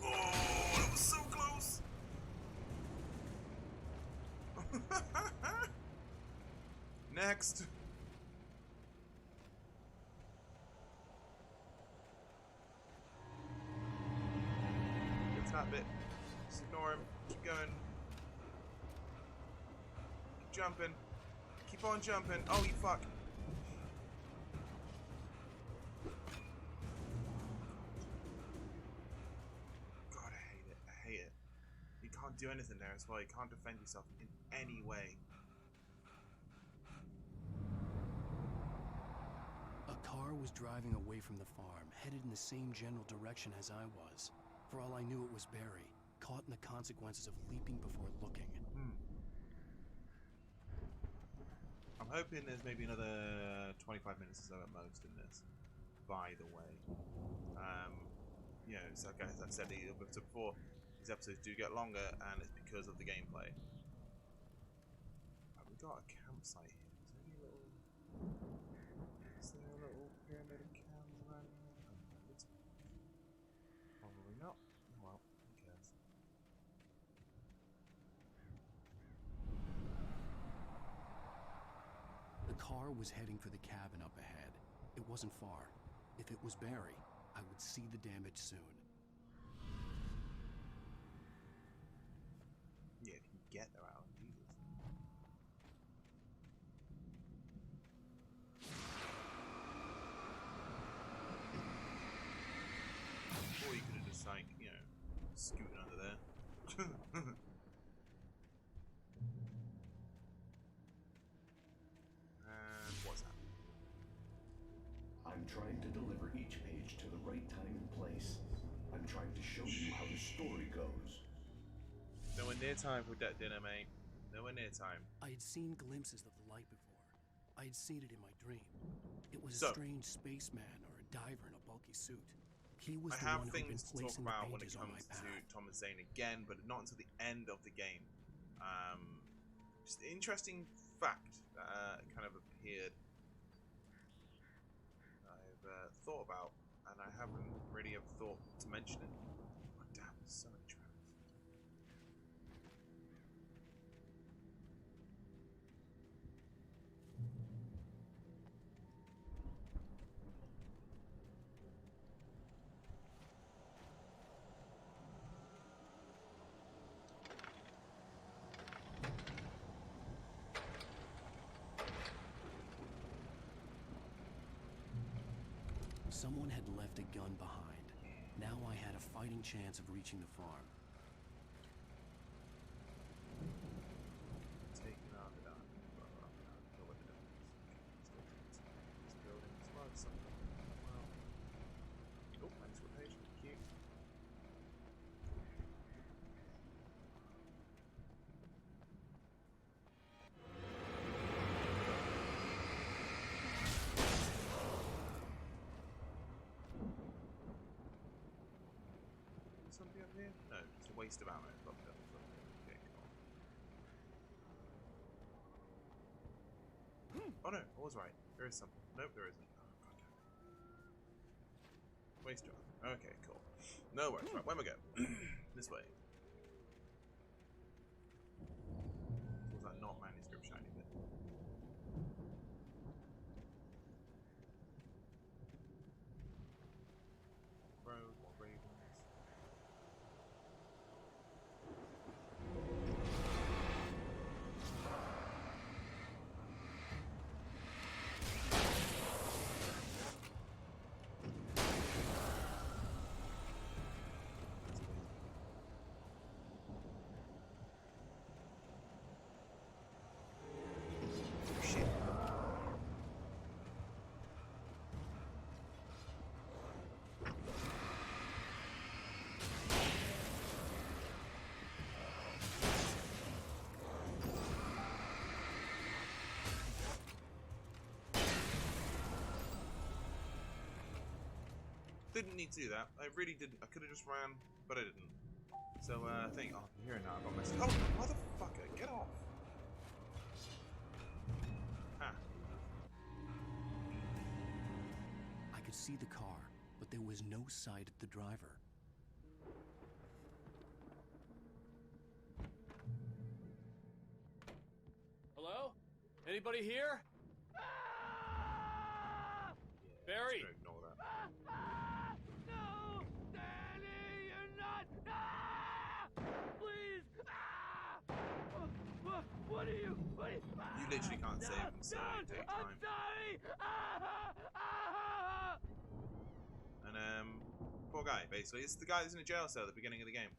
Oh, that was so close! Next! It's that bit. Just ignore him. Keep going. Keep jumping. Keep on jumping. Oh, you fuck. God, I hate it. I hate it. You can't do anything there as well. You can't defend yourself in any way. A car was driving away from the farm, headed in the same general direction as I was. For all I knew, it was Barry, caught in the consequences of leaping before looking. I'm hoping there's maybe another 25 minutes or so at most in this, by the way. You know, so like I said before, these episodes do get longer, and it's because of the gameplay. We got a campsite here. Is there a little pyramid of cans around here? Probably not. Well, who cares? The car was heading for the cabin up ahead. It wasn't far. If it was Barry, I would see the damage soon. Yeah, if you get there, Alan, Jesus. Or you could have just, like, you know, scooted under there. And what's that? I'm trying to deliver each page to the right time and place. I'm trying to show you how the story goes. Nowhere near time for that dinner, mate. Nowhere near time. I had seen glimpses of the light before. I had seen it in my dream. It was So, a strange spaceman or a diver in a bulky suit. He was I the have one who'd been things to talk placing the about when it pages on my comes path. to Thomas Zane again, but not until the end of the game. Just an interesting fact that kind of appeared. I've thought about, and I haven't really ever thought to mention it. Oh, damn, so many traps. Someone had left a gun behind. Now I had a fighting chance of reaching the farm. Taking out the done. Know what the done is. Let's go to this building as well. Something. Well. Oh, thanks for page. Thank you. Something up here? No, it's a waste of ammo. Okay, cool. Oh no, I was right. There is something. Nope, there isn't. Oh, god damn it. Waste of ammo. Okay, cool. No worries. Right, where am I going? This way. Was that not manuscript shiny bit? Road, more ravens. didn't need to do that. I really didn't. I could have just ran, but I didn't. So, I think... Oh, I'm hearing that. I've got a message. Oh, motherfucker, get off! Ah. I could see the car, but there was no sight of the driver. Hello? Anybody here? Barry! Ignore that. No! Danny, you're not! Please! What are you? You literally can't save him, so you take time. I'm sorry! And, poor guy, basically. It's the guy that's in a jail cell at the beginning of the game.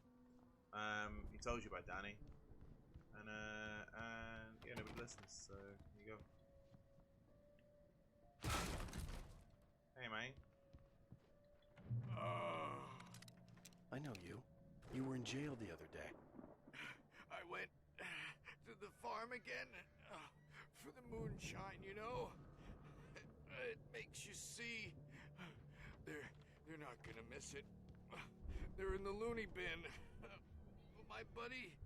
He told you about Danny. And yeah, nobody listens, so here you go. Hey, mate. I know you. You were in jail the other day. I went to the farm again for the moonshine, you know? It makes you see. They're not gonna miss it. They're in the loony bin. But my buddy,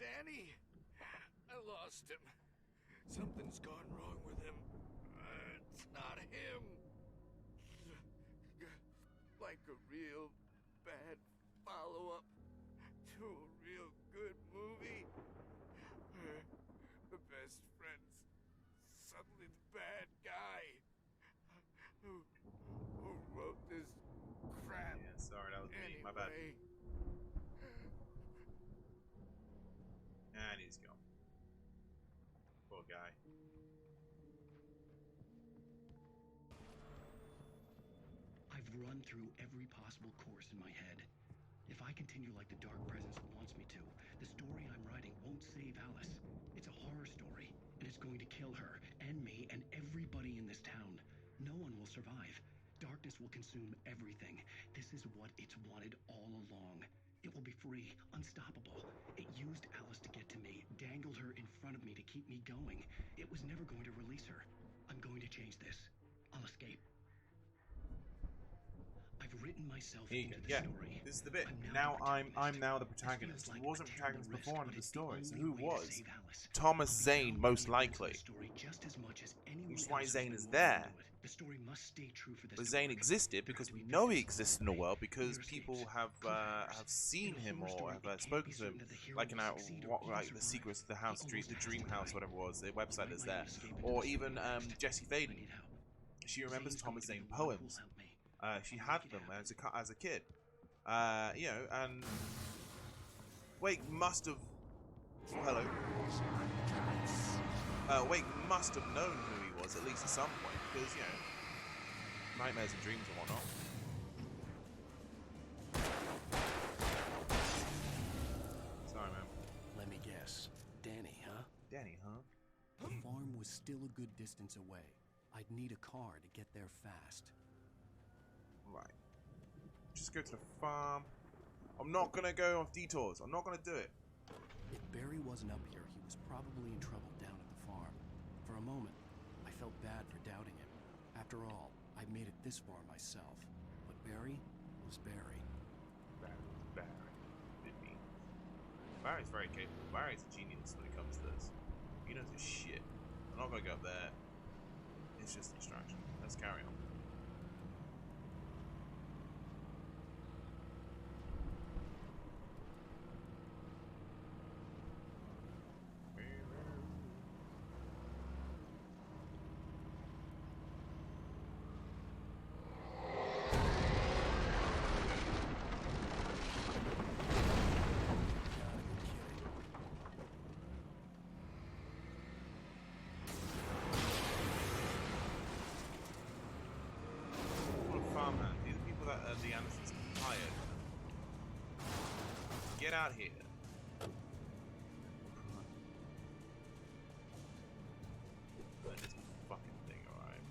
Danny, I lost him. Something's gone wrong with him. It's not him. Like a real bad follow-up to a real good movie. The best friend's suddenly the bad guy. Who wrote this crap? Yeah, sorry, that was me. My bad. And he's gone. Poor guy. I've run through every possible course in my head. If I continue like the Dark Presence wants me to, the story I'm writing won't save Alice. It's a horror story, and it's going to kill her, and me, and everybody in this town. No one will survive. Darkness will consume everything. This is what it's wanted all along. It will be free, unstoppable. It used Alice to get to me, dangled her in front of me to keep me going. It was never going to release her. I'm going to change this. I'll escape. I've written myself into the story. This is the bit. I'm now the protagonist. He wasn't protagonist before in the story, so who was? Thomas Zane, most likely. Which is why Zane is there. The story must stay true for this. But Zane existed because we know he exists in the world because people have seen him or have spoken to him, like in like the Secrets of the House, the Dream House, whatever it was, the website that's there, or even Jessie Faden. She remembers Thomas Zane poems. She had them as a kid, you know, and Wake must have. Oh, hello. Wake must have known who he was at least at some point, because you know, nightmares and dreams and whatnot. Sorry, man. Let me guess, Danny, huh? Danny, huh? The farm was still a good distance away. I'd need a car to get there fast. Right. Just go to the farm. I'm not gonna go off detours. I'm not gonna do it. If Barry wasn't up here, he was probably in trouble down at the farm. For a moment, I felt bad for doubting him. After all, I made it this far myself. But Barry was Barry. Barry. Didn't he? Barry's very capable. Barry's a genius when it comes to this. He knows his shit. I'm not gonna go up there. It's just a distraction. Let's carry on. The Andersons hired. Get out here. Burn this fucking thing, alright?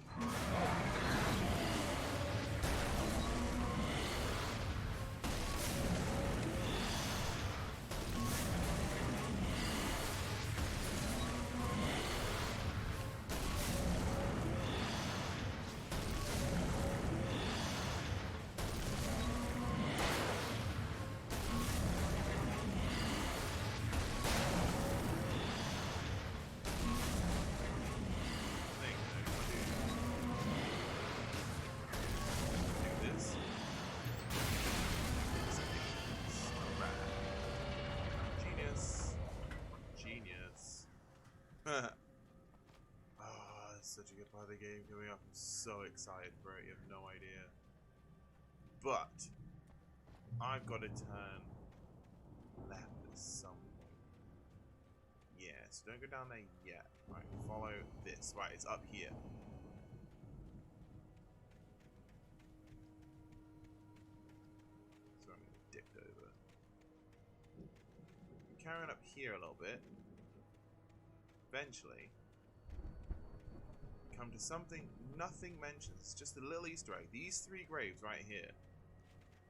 best part of the game coming up. I'm so excited for it, you have no idea. But I've got to turn left at some point. Yeah, so don't go down there yet. Right, follow this. Right, it's up here. So I'm gonna dip over. Carrying up here a little bit. Eventually come to something nothing mentions. It's just a little Easter egg. These 3 graves right here.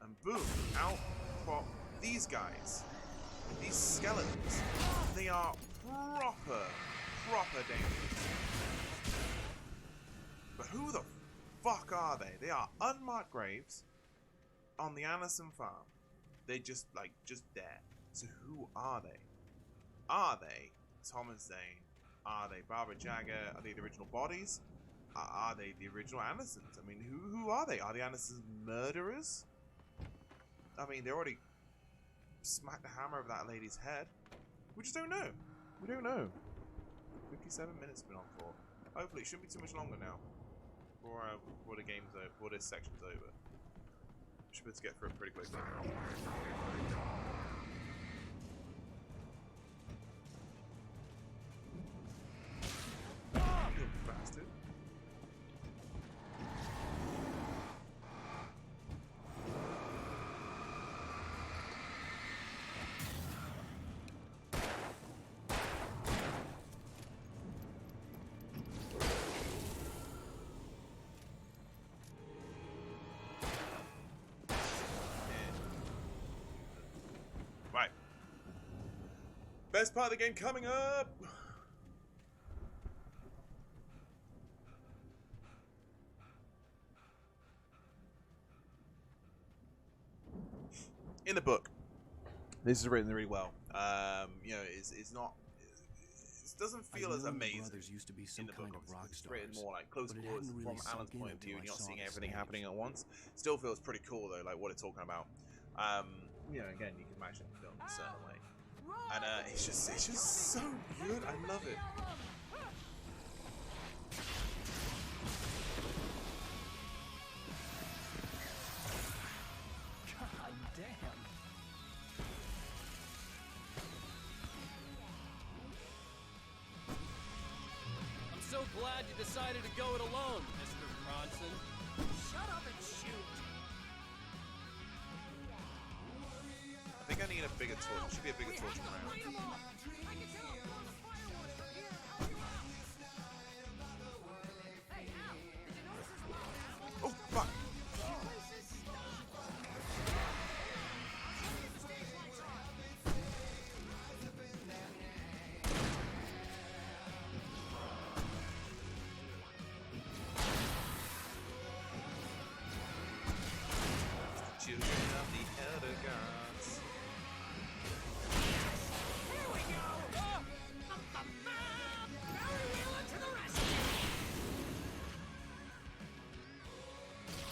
And boom, out pop these guys. These skeletons. They are proper dangerous. But who the fuck are they? They are unmarked graves on the Anderson farm. They just there. So who are they? Are they Thomas Zane? Are they Barbara Jagger? Are they the original bodies? Are they the original Andersons? I mean, who are they? Are the Andersons murderers? I mean, they already smacked the hammer over that lady's head. We just don't know. We don't know. 57 minutes been on for. Hopefully, it shouldn't be too much longer now. Before the game's over, before this section's over. Should be able to get through it pretty quickly. You bastard. Right. Best part of the game coming up! In the book, this is written really well. You know, it's not. It doesn't feel as amazing. Used to be some in the kind book, of rock it's stars, written more like close but it quarters hadn't from really Alan's sunk in point of view, and until you're I not saw seeing the everything stage. happening at once. Still feels pretty cool though, like what it's talking about. You know, again, you can imagine it filmed a certain way, and it's just so good. I love it. God damn. I'm so glad you decided to go it alone, Mr. Bronson. Shut up and shoot. I think I need a bigger torch. There should be a bigger torch around. Light 'em up. I can tell throwing a firework from here. Help you out. Hey, Al, did you notice this wild animal? Oh fuck! This place is stuck. Show me if the stage lights on. Children of the Elder Gods. Here we go. Barry Wheeler to the rescue.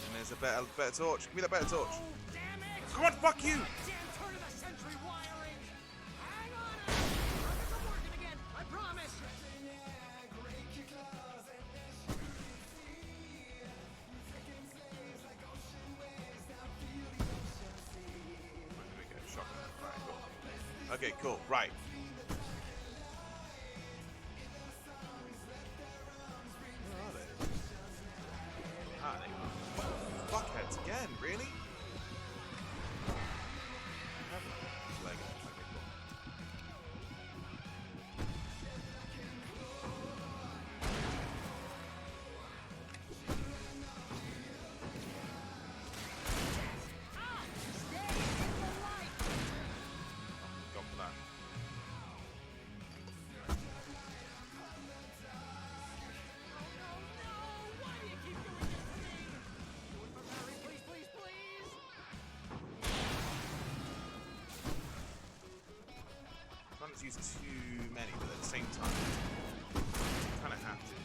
And there's a better torch. Give me that better torch. Oh, damn it. Come on, fuck you! Damn turn of the century wiring. Hang on, Al. Circuits are working again. I promise. There we go. Shotgun. Right, cool. Okay, cool. Right. Where are they? Ah, they fuckheads again. Really? Lego. Okay, cool. Stay in the light. Go for that. Why do you keep doing this to me? Do it for Barry, please, please, please. Trying not to use too many, but at the same time, kind of have to.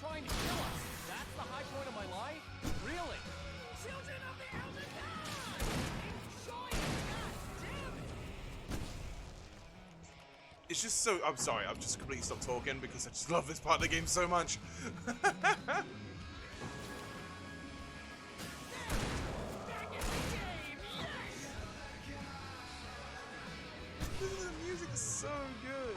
trying to kill us. That's the high point of my life? Really? Children of the Elder God! Enjoy it! God damn it! It's just so... I'm sorry, I've just completely stopped talking because I just love this part of the game so much. The music is so good.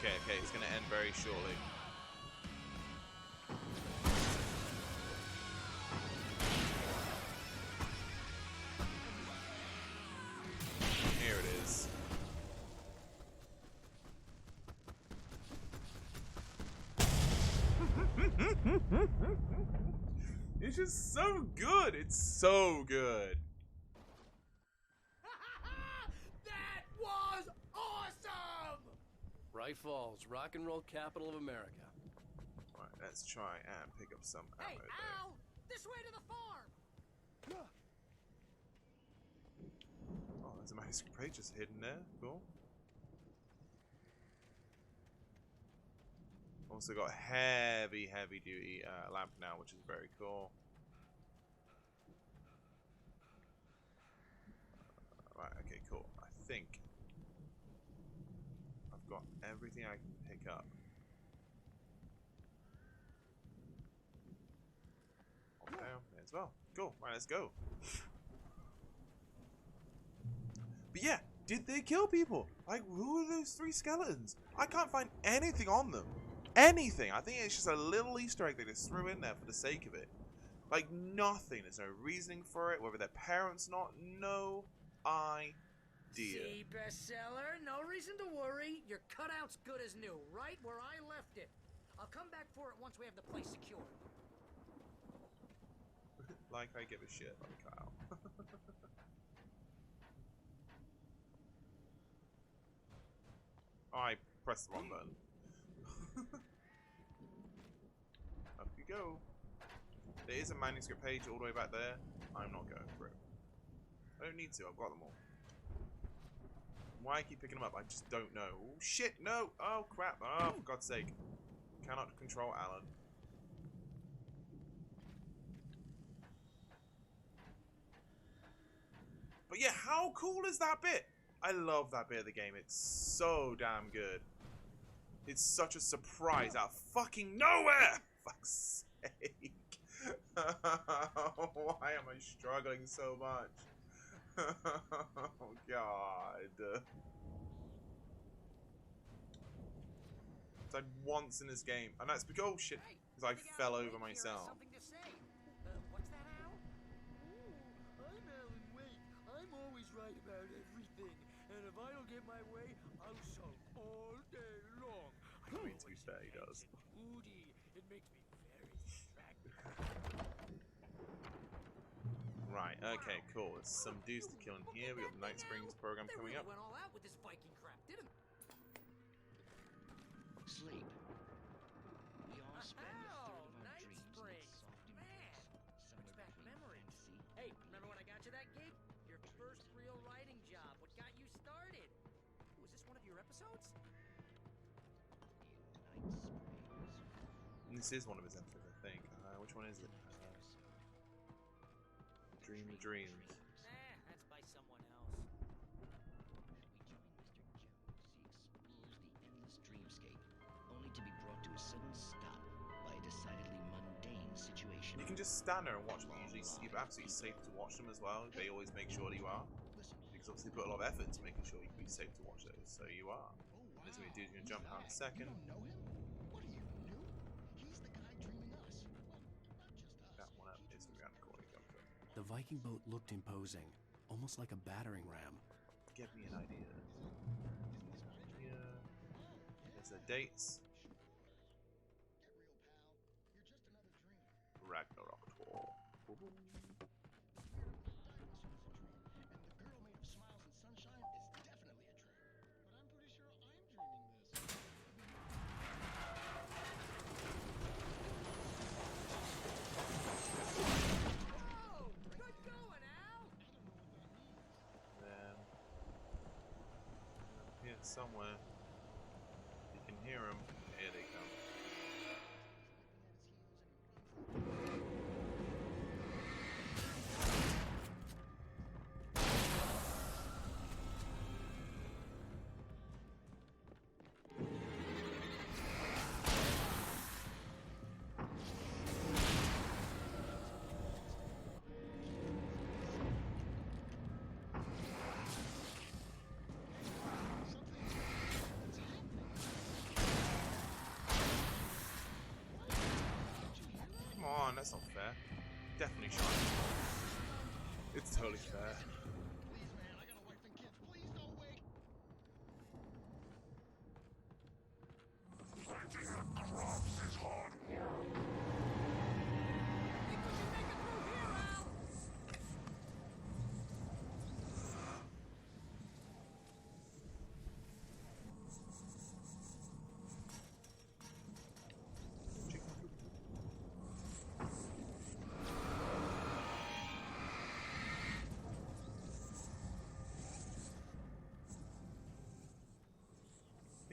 Okay, it's gonna end very shortly. Here it is. It's just so good. It's so good. That was awesome! Bright Falls, rock and roll capital of America. Right, let's try and pick up some ammo Hey, Al! This way to the farm! Oh, there's a manuscript page just hidden there. Cool. Also got heavy duty lamp now, which is very cool. Right, okay, cool. I think I've got everything I can pick up. Down there as well. Cool. Right, let's go. But yeah, did they kill people? Like, who are those 3 skeletons? I can't find anything on them. Anything. I think it's just a little Easter egg they just threw in there for the sake of it. Like, nothing. There's no reasoning for it. Whether they're parents or not, no idea. See, bestseller, no reason to worry. Your cutout's good as new, right where I left it. I'll come back for it once we have the place secured. Like I give a shit, like Kyle. I pressed the wrong button. Up you go. There is a manuscript page all the way back there. I'm not going for it. I don't need to, I've got them all. Why I keep picking them up, I just don't know. Oh shit, no! Oh crap, oh for God's sake. Cannot control Alan. But yeah, how cool is that bit? I love that bit of the game, it's so damn good. It's such a surprise out of fucking nowhere! Fuck's sake. Why am I struggling so much? Oh god. It's like once in this game, and that's because, oh shit, because I fell over myself. What's that, Al? Ooh, I'm Alan Wake. I'm always right about everything, and if I don't get my way, I'll sulk all day long. I mean, to be fair, he does. Moody. It makes me very attractive. Right, okay, cool. There's some dudes to kill in here. We got the Night Springs program coming up. Went all out with this Viking crap, didn't they? Sleep. We all spend a third of our Night dreams Springs. in soft Man, embrace. brings back memories. Hey, remember when I got you that gig? Your first real writing job. What got you started? Was this one of your episodes? And this is one of his episodes, I think. Which one is it? Dream of Dreams. That's by someone else. Dreamscape, only to be brought to a sudden stop by a decidedly mundane situation. You can just stand there and watch them. Usually, you're absolutely safe to watch them as well. They always make sure that you are, because obviously they put a lot of effort into making sure you can be safe to watch those. So you are. There's what you do. You're gonna jump out in a second. That one up is around the corner. Jump up. The Viking boat looked imposing, almost like a battering ram. Give me an idea. Yeah. There's the dates. Ragnarok tour. somewhere. You can hear them. Here they come. That's not fair. Definitely shot. It's totally fair.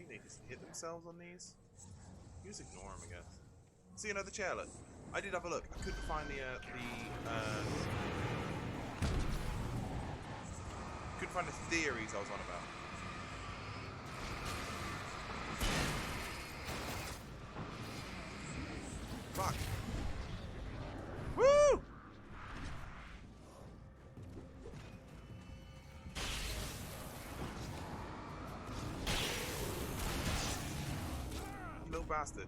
They just hit themselves on these. You just ignore them, I guess. See another chair, look. I did have a look. I couldn't find couldn't find the theories I was on about. Fuck. Woo! Little bastard.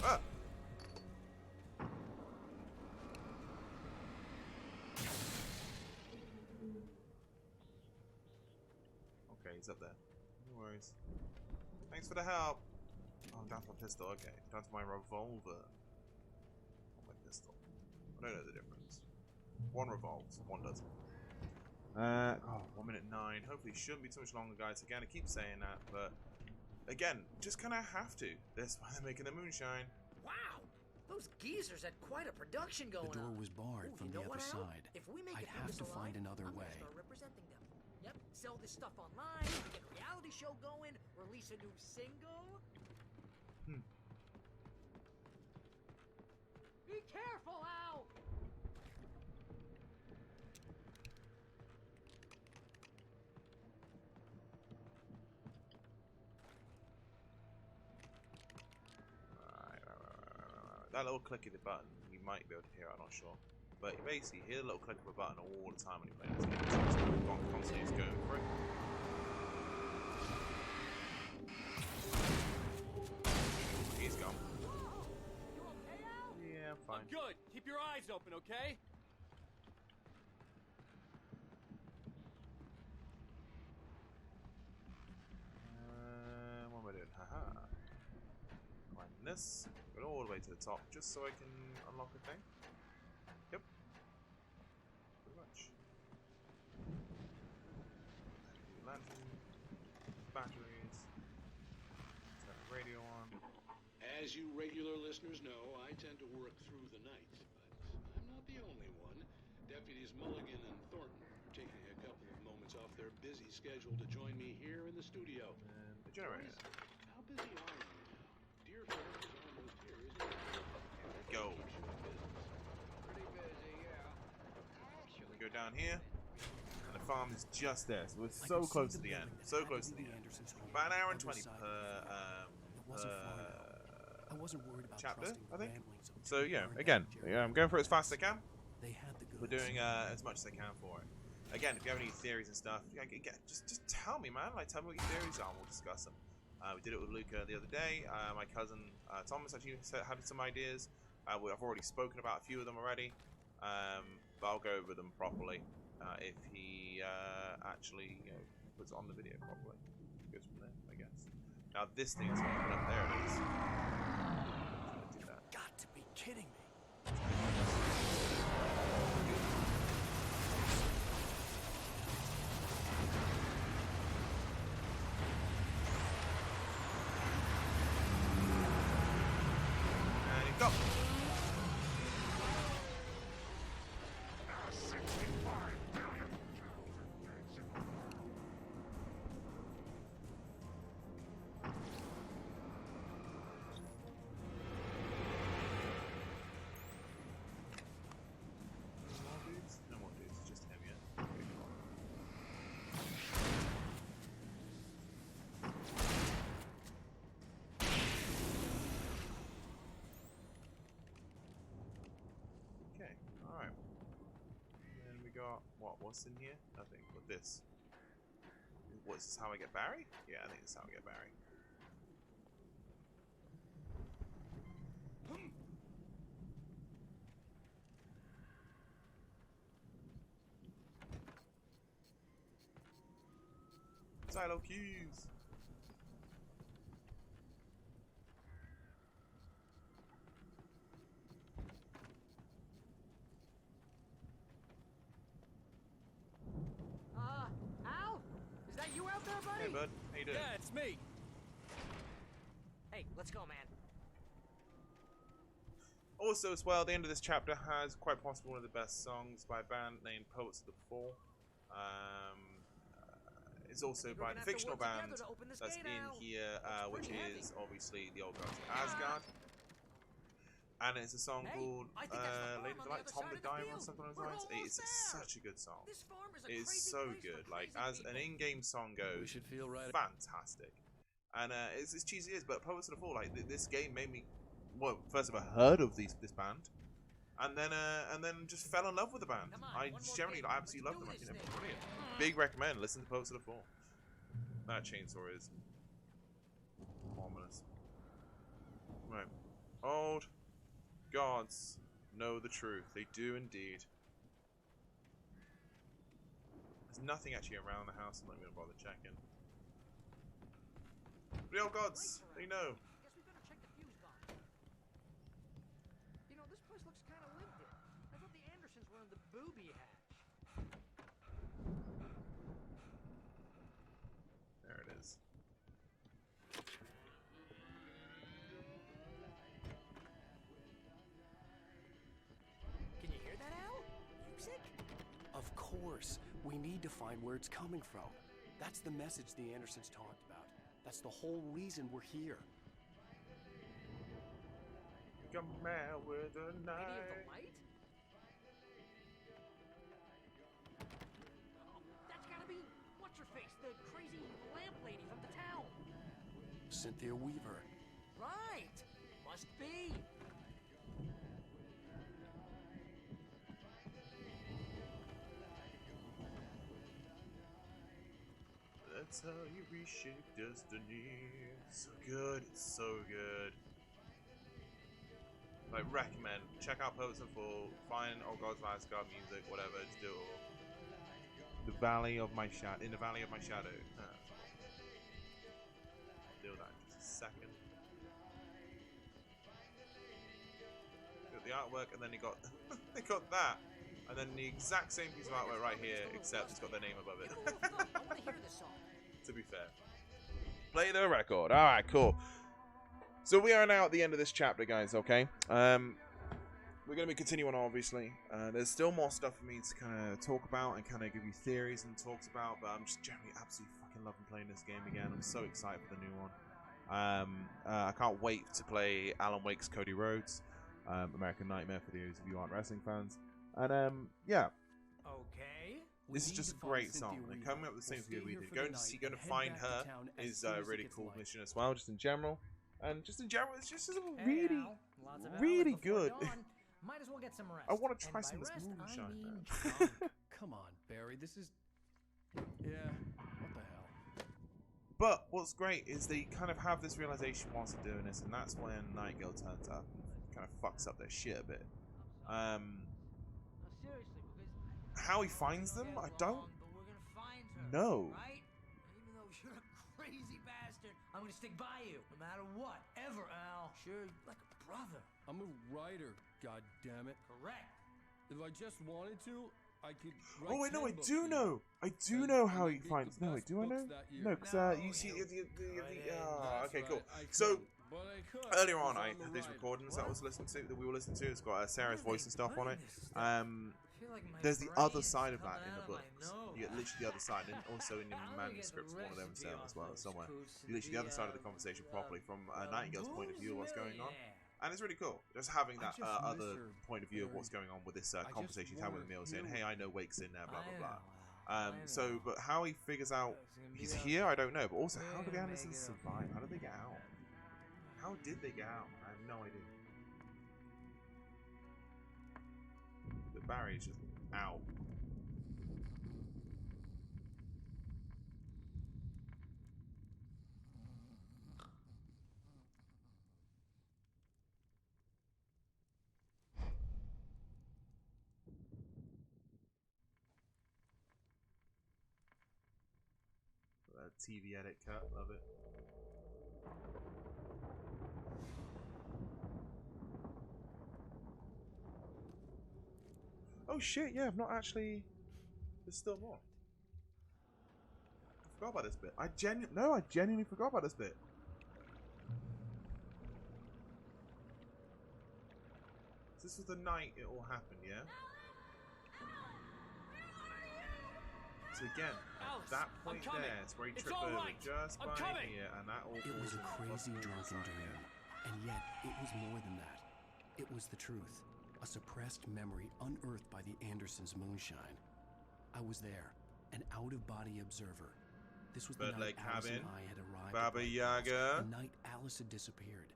Ah. Okay, he's up there. No worries. Thanks for the help. Oh, I'm down to my pistol. Okay, down to my revolver. I don't know the difference. One revolves, one doesn't. 1 minute 9. Hopefully it shouldn't be too much longer, guys. Again, I keep saying that, but again, just kind of have to. That's why they're making the moonshine. Wow! Those geezers had quite a production going on. The door was barred from the other side. If we make I'd have to find another way. Start representing them. Yep, sell this stuff online, get a reality show going, release a new single. Be careful, Al! Right. That little click of the button, you might be able to hear it, I'm not sure. But you basically hear the little click of a button all the time when you play this game. So constantly just going for it. He's gone. Yeah, I'm fine. I'm good. Keep your eyes open, okay? What am I doing? Haha. Climb this. Go all the way to the top just so I can unlock a thing. Yep. Pretty much. Lantern. Batteries. Turn the radio on. As you regular listeners know, I tend to work through the night, but I'm not the only one. Deputies Mulligan and Thornton are taking a couple of moments off their busy schedule to join me here in the studio. And the generator. How busy are you now? Dear Fair is almost here, isn't it? There we go. Pretty busy, yeah. We go down here, and the farm is just there, so we're so close to the end. So close to the end. About an hour and 20 I wasn't worried about chapter, I think. ramblings of So yeah, Jared again, and Jared. I'm going for it as fast as I can. They had the goods. We're doing as much as I can for it. Again, if you have any theories and stuff, just tell me, man. Like, tell me what your theories are, and we'll discuss them. We did it with Luca the other day. My cousin Thomas actually had some ideas. I've already spoken about a few of them already, but I'll go over them properly if he actually puts it on the video properly. Goes from there, I guess. Now this thing's open up. There it is. Got to be kidding me. What's in here? Nothing. What this? What's this? How I get Barry? Yeah, I think this is how I get Barry. Silo keys. Al? Is that you out there, buddy? Hey, bud. How you doing? Yeah, it's me. Hey, let's go, man. Also, as well, the end of this chapter has quite possibly one of the best songs by a band named Poets of the Fall. It's also by the fictional band that's in here, which is obviously the old gods of Asgard. And it's a song called Lady of the Light, Tom the Diver or something along those lines. It's such a good song. It's so good. Like, as an in-game song goes, fantastic. And it's as cheesy as it is, but Poets of the Fall, like, this game made me, well, first of all, heard of this band. And then just fell in love with the band. I generally absolutely love them. I think they're brilliant. Big recommend. Listen to Poets of the Fall. That chainsaw is ominous. Right. Old gods know the truth. They do indeed. There's nothing actually around the house. I'm not even going to bother checking. But the old gods, they know. Booby hatch. There it is. Can you hear that, Al? Music? Of course. We need to find where it's coming from. That's the message the Andersons talked about. That's the whole reason we're here. Come out with the night. Lady of the Light? The crazy lamp lady from the town. Cynthia Weaver. Right. Must be. That's how you reshape destiny. So good. It's so good. I recommend. Check out Poets of the Fall. Find Old Gods of Asgard music. Whatever. Just do it all. The Valley of My Shadow. In the Valley of My Shadow. I'll do that in just a second. Got the artwork, and then you got they got that, and then the exact same piece of artwork right here, except it's got their name above it. To be fair, play the record. All right, cool. So we are now at the end of this chapter, guys. Okay. We're going to be continuing, obviously. There's still more stuff for me to kind of talk about and kind of give you theories and talks about, but I'm just generally absolutely fucking loving playing this game again. I'm so excited for the new one. I can't wait to play Alan Wake's Cody Rhodes, American Nightmare for those of you who aren't wrestling fans. And yeah. Okay. This is just a great song. And coming up with the same thing we did. Going to find her is a really cool mission as well, just in general. And just in general, it's just really good. Might as well get some rest. I want to try some of this moonshine, man. Come on, Barry. This is... Yeah, what the hell? But what's great is they kind of have this realization whilst they're doing this, and that's when Nightingale turns up and kind of fucks up their shit a bit. How he finds them, I don't know. Even though you're a crazy bastard, I'm gonna stick by you, no matter what, ever, Al. Sure, like a brother. I'm a writer, goddammit. Correct. If I just wanted to, I could write. Oh wait, no, I do know. I do know how he finds. No, wait, do I know? No, because you see the okay, cool. So earlier on, I had these recordings that we were listening to. It's got Sarah's voice and stuff on it. There's the other side of that in the books. You get literally the other side, and also in your manuscripts, one of them as well somewhere. You literally the other side of the conversation properly from Nightingale's point of view of what's going on. And it's really cool, just having that other point of view of what's going on with this conversation he's having with Emil, saying, "Hey, I know Wake's in there, blah blah blah." So, but how he figures out he's here, I don't know. But also, how do the Andersons survive? How did they get out? How did they get out? I have no idea. But Barry's just out. TV edit cut. Love it. Oh shit, yeah, I've not actually... There's still more. I forgot about this bit. I genuinely forgot about this bit. This was the night it all happened, yeah? So again, Alice, that point there, it's where he tripped over just by here, and that all It was a crazy drunken inside. dream, and yet it was more than that. It was the truth, a suppressed memory unearthed by the Andersons' moonshine. I was there, an out-of-body observer. This was the night Alice and I had arrived Baba at Yaga. the night Alice had disappeared.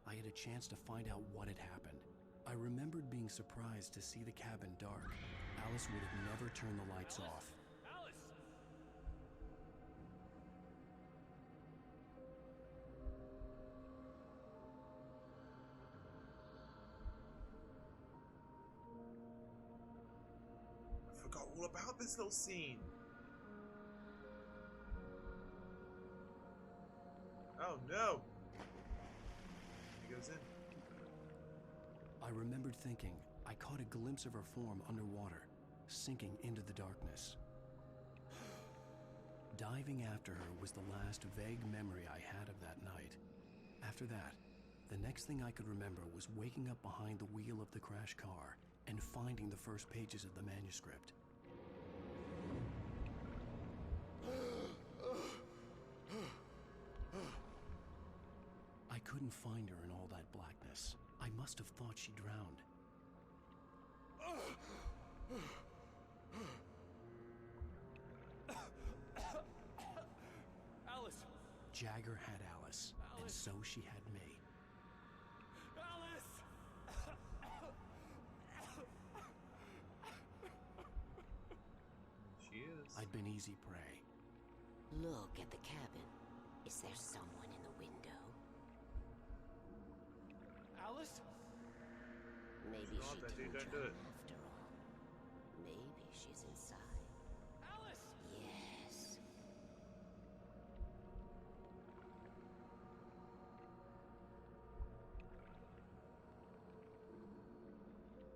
I had a chance to find out what had happened. I remembered being surprised to see the cabin dark. Alice would have never turned the lights off. I forgot all about this little scene. Oh no! He goes in. I remembered thinking I caught a glimpse of her form underwater, sinking into the darkness. Diving after her was the last vague memory I had of that night. After that, the next thing I could remember was waking up behind the wheel of the crash car and finding the first pages of the manuscript. I couldn't find her in all that blackness. I must have thought she drowned. Alice! Jagger had Alice, and so she had me. Alice! She is. I'd been easy prey. Look at the cabin. Is there someone in the window? Alice? Maybe she didn't don't do drown it. after all. Maybe she's inside. Alice! Yes.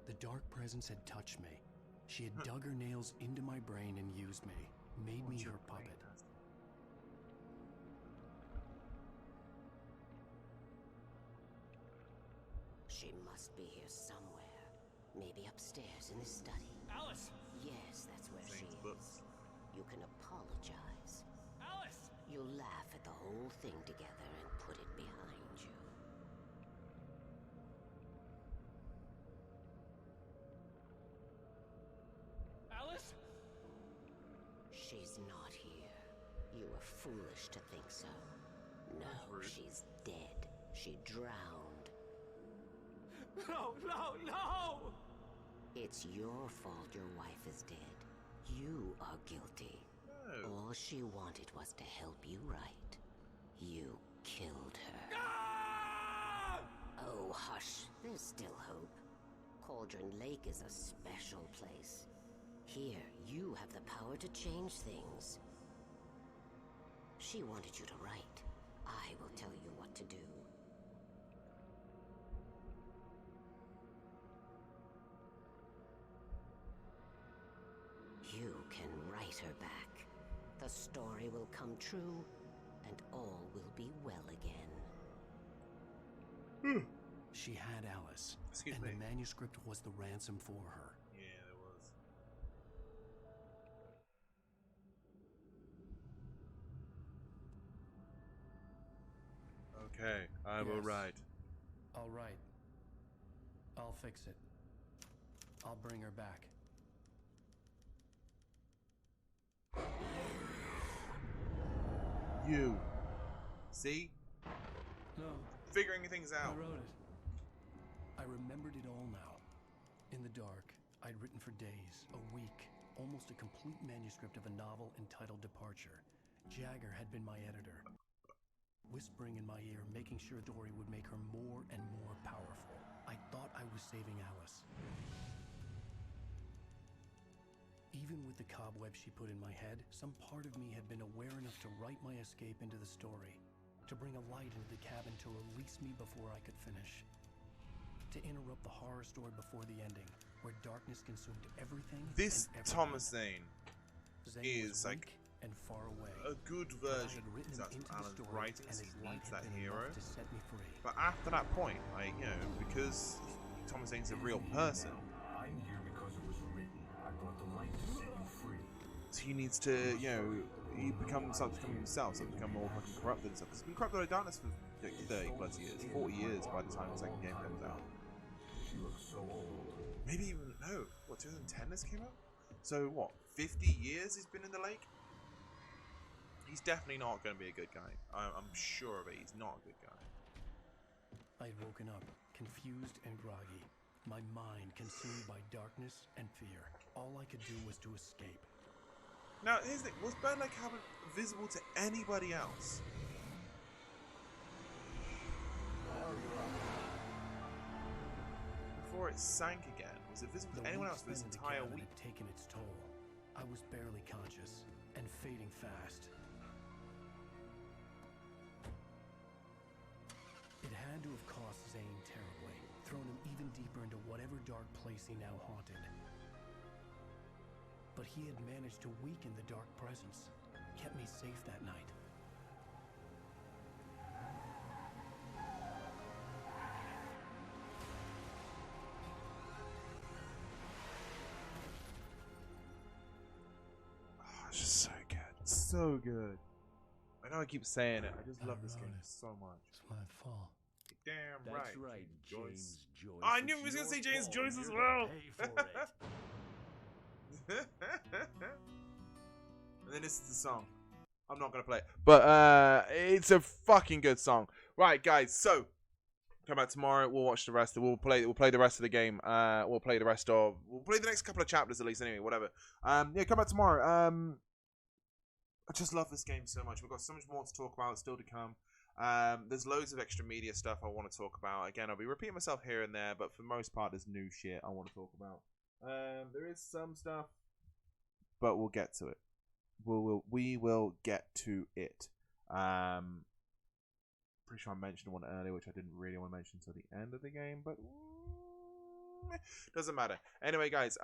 The dark presence had touched me. She had dug her nails into my brain and used me, made me her puppet. She must be here somewhere. Maybe upstairs in the study. Alice! Yes, that's where she is. Books. You can apologize. Alice! You'll laugh at the whole thing together and put it behind you. Alice? She's not here. You were foolish to think so. No, she's dead. She drowned. No, no, no! It's your fault your wife is dead. You are guilty. No. All she wanted was to help you right. You killed her. Ah! Oh, hush. There's still hope. Cauldron Lake is a special place. Here, you have the power to change things. She wanted you to write. I will tell you what to do. You can write her back. The story will come true, and all will be well again. She had Alice, Excuse and me. the manuscript was the ransom for her. Yeah, there was. Okay, I will Yes. write. All right. I'll fix it. I'll bring her back. You. See? No. Figuring things out. I wrote it. I remembered it all now. In the dark, I'd written for days, a week, almost a complete manuscript of a novel entitled Departure. Jagger had been my editor, whispering in my ear, making sure Dory would make her more and more powerful. I thought I was saving Alice. Even with the cobweb she put in my head, some part of me had been aware enough to write my escape into the story, to bring a light into the cabin to release me before I could finish, to interrupt the horror story before the ending, where darkness consumed everything. This and Thomas Zane is like and far away. A good version of Alan's writing, so he needs that hero. But after that point, like, you know, because Thomas Zane's a real person, I'm here because it was written. I brought the light to set you free. so he needs to, you know, he starts becoming himself, so become more fucking corrupted and stuff. Because he's been corrupted by darkness for like 30 plus years, 40 years by the time the second game comes out. She looks so old. Maybe even, no, what, 2010 this came out? So what, 50 years he's been in the lake? He's definitely not going to be a good guy. I'm sure of it, he's not a good guy. I'd woken up, confused and groggy, my mind consumed by darkness and fear. All I could do was to escape. Now, here's the thing, was Bird Lake Cabin visible to anybody else? Before it sank again, was it visible to anyone else for this entire week? Had taken its toll. I was barely conscious and fading fast. It had to have cost Zane terribly, thrown him even deeper into whatever dark place he now haunted. But he had managed to weaken the dark presence, kept me safe that night. Oh, it's just so good. So good. I know I keep saying it. I just love this game so much. It's my fault. Damn That's right. right, James Joyce. Oh, I knew he was going to say James Joyce as well. And then this is the song. I'm not going to play it. But it's a fucking good song. Right, guys. So, come back tomorrow. We'll watch the rest. We'll play the rest of the game. We'll play the next couple of chapters at least anyway. Whatever. Yeah, come back tomorrow. I just love this game so much. We've got so much more to talk about still to come. There's loads of extra media stuff I want to talk about. Again, I'll be repeating myself here and there, but for the most part, there's new shit I want to talk about. There is some stuff, but we'll get to it. We will get to it. Pretty sure I mentioned one earlier, which I didn't really want to mention until the end of the game, but doesn't matter. Anyway, guys,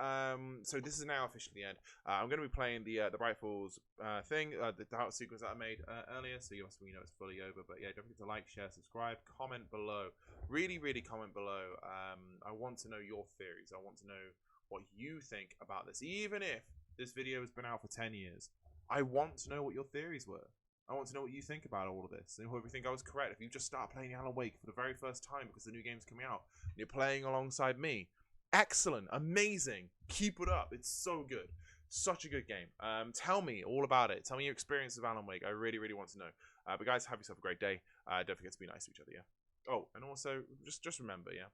so this is now officially the end. I'm going to be playing the Bright Falls thing, the dark sequence that I made earlier, so you know it's fully over. But yeah, don't forget to like, share, subscribe, comment below. Really, really comment below. I want to know your theories. I want to know what you think about this. Even if this video has been out for 10 years, I want to know what your theories were. I want to know what you think about all of this. And if you think I was correct, if you just start playing Alan Wake for the very first time because the new game's coming out, and you're playing alongside me, excellent, amazing, keep it up. It's so good. Such a good game. Tell me all about it. Tell me your experience of Alan Wake. I really, really want to know. But guys, have yourself a great day. Don't forget to be nice to each other, yeah? Oh, and also, just remember, yeah,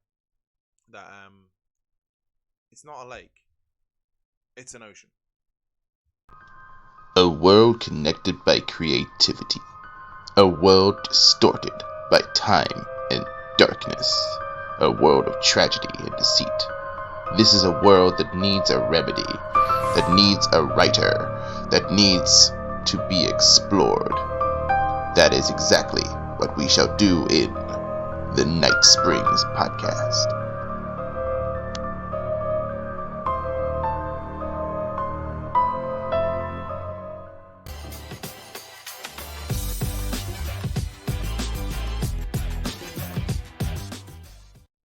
that it's not a lake. It's an ocean. A world connected by creativity. A world distorted by time and darkness. A world of tragedy and deceit. This is a world that needs a remedy, that needs a writer, that needs to be explored. That is exactly what we shall do in the Night Springs podcast.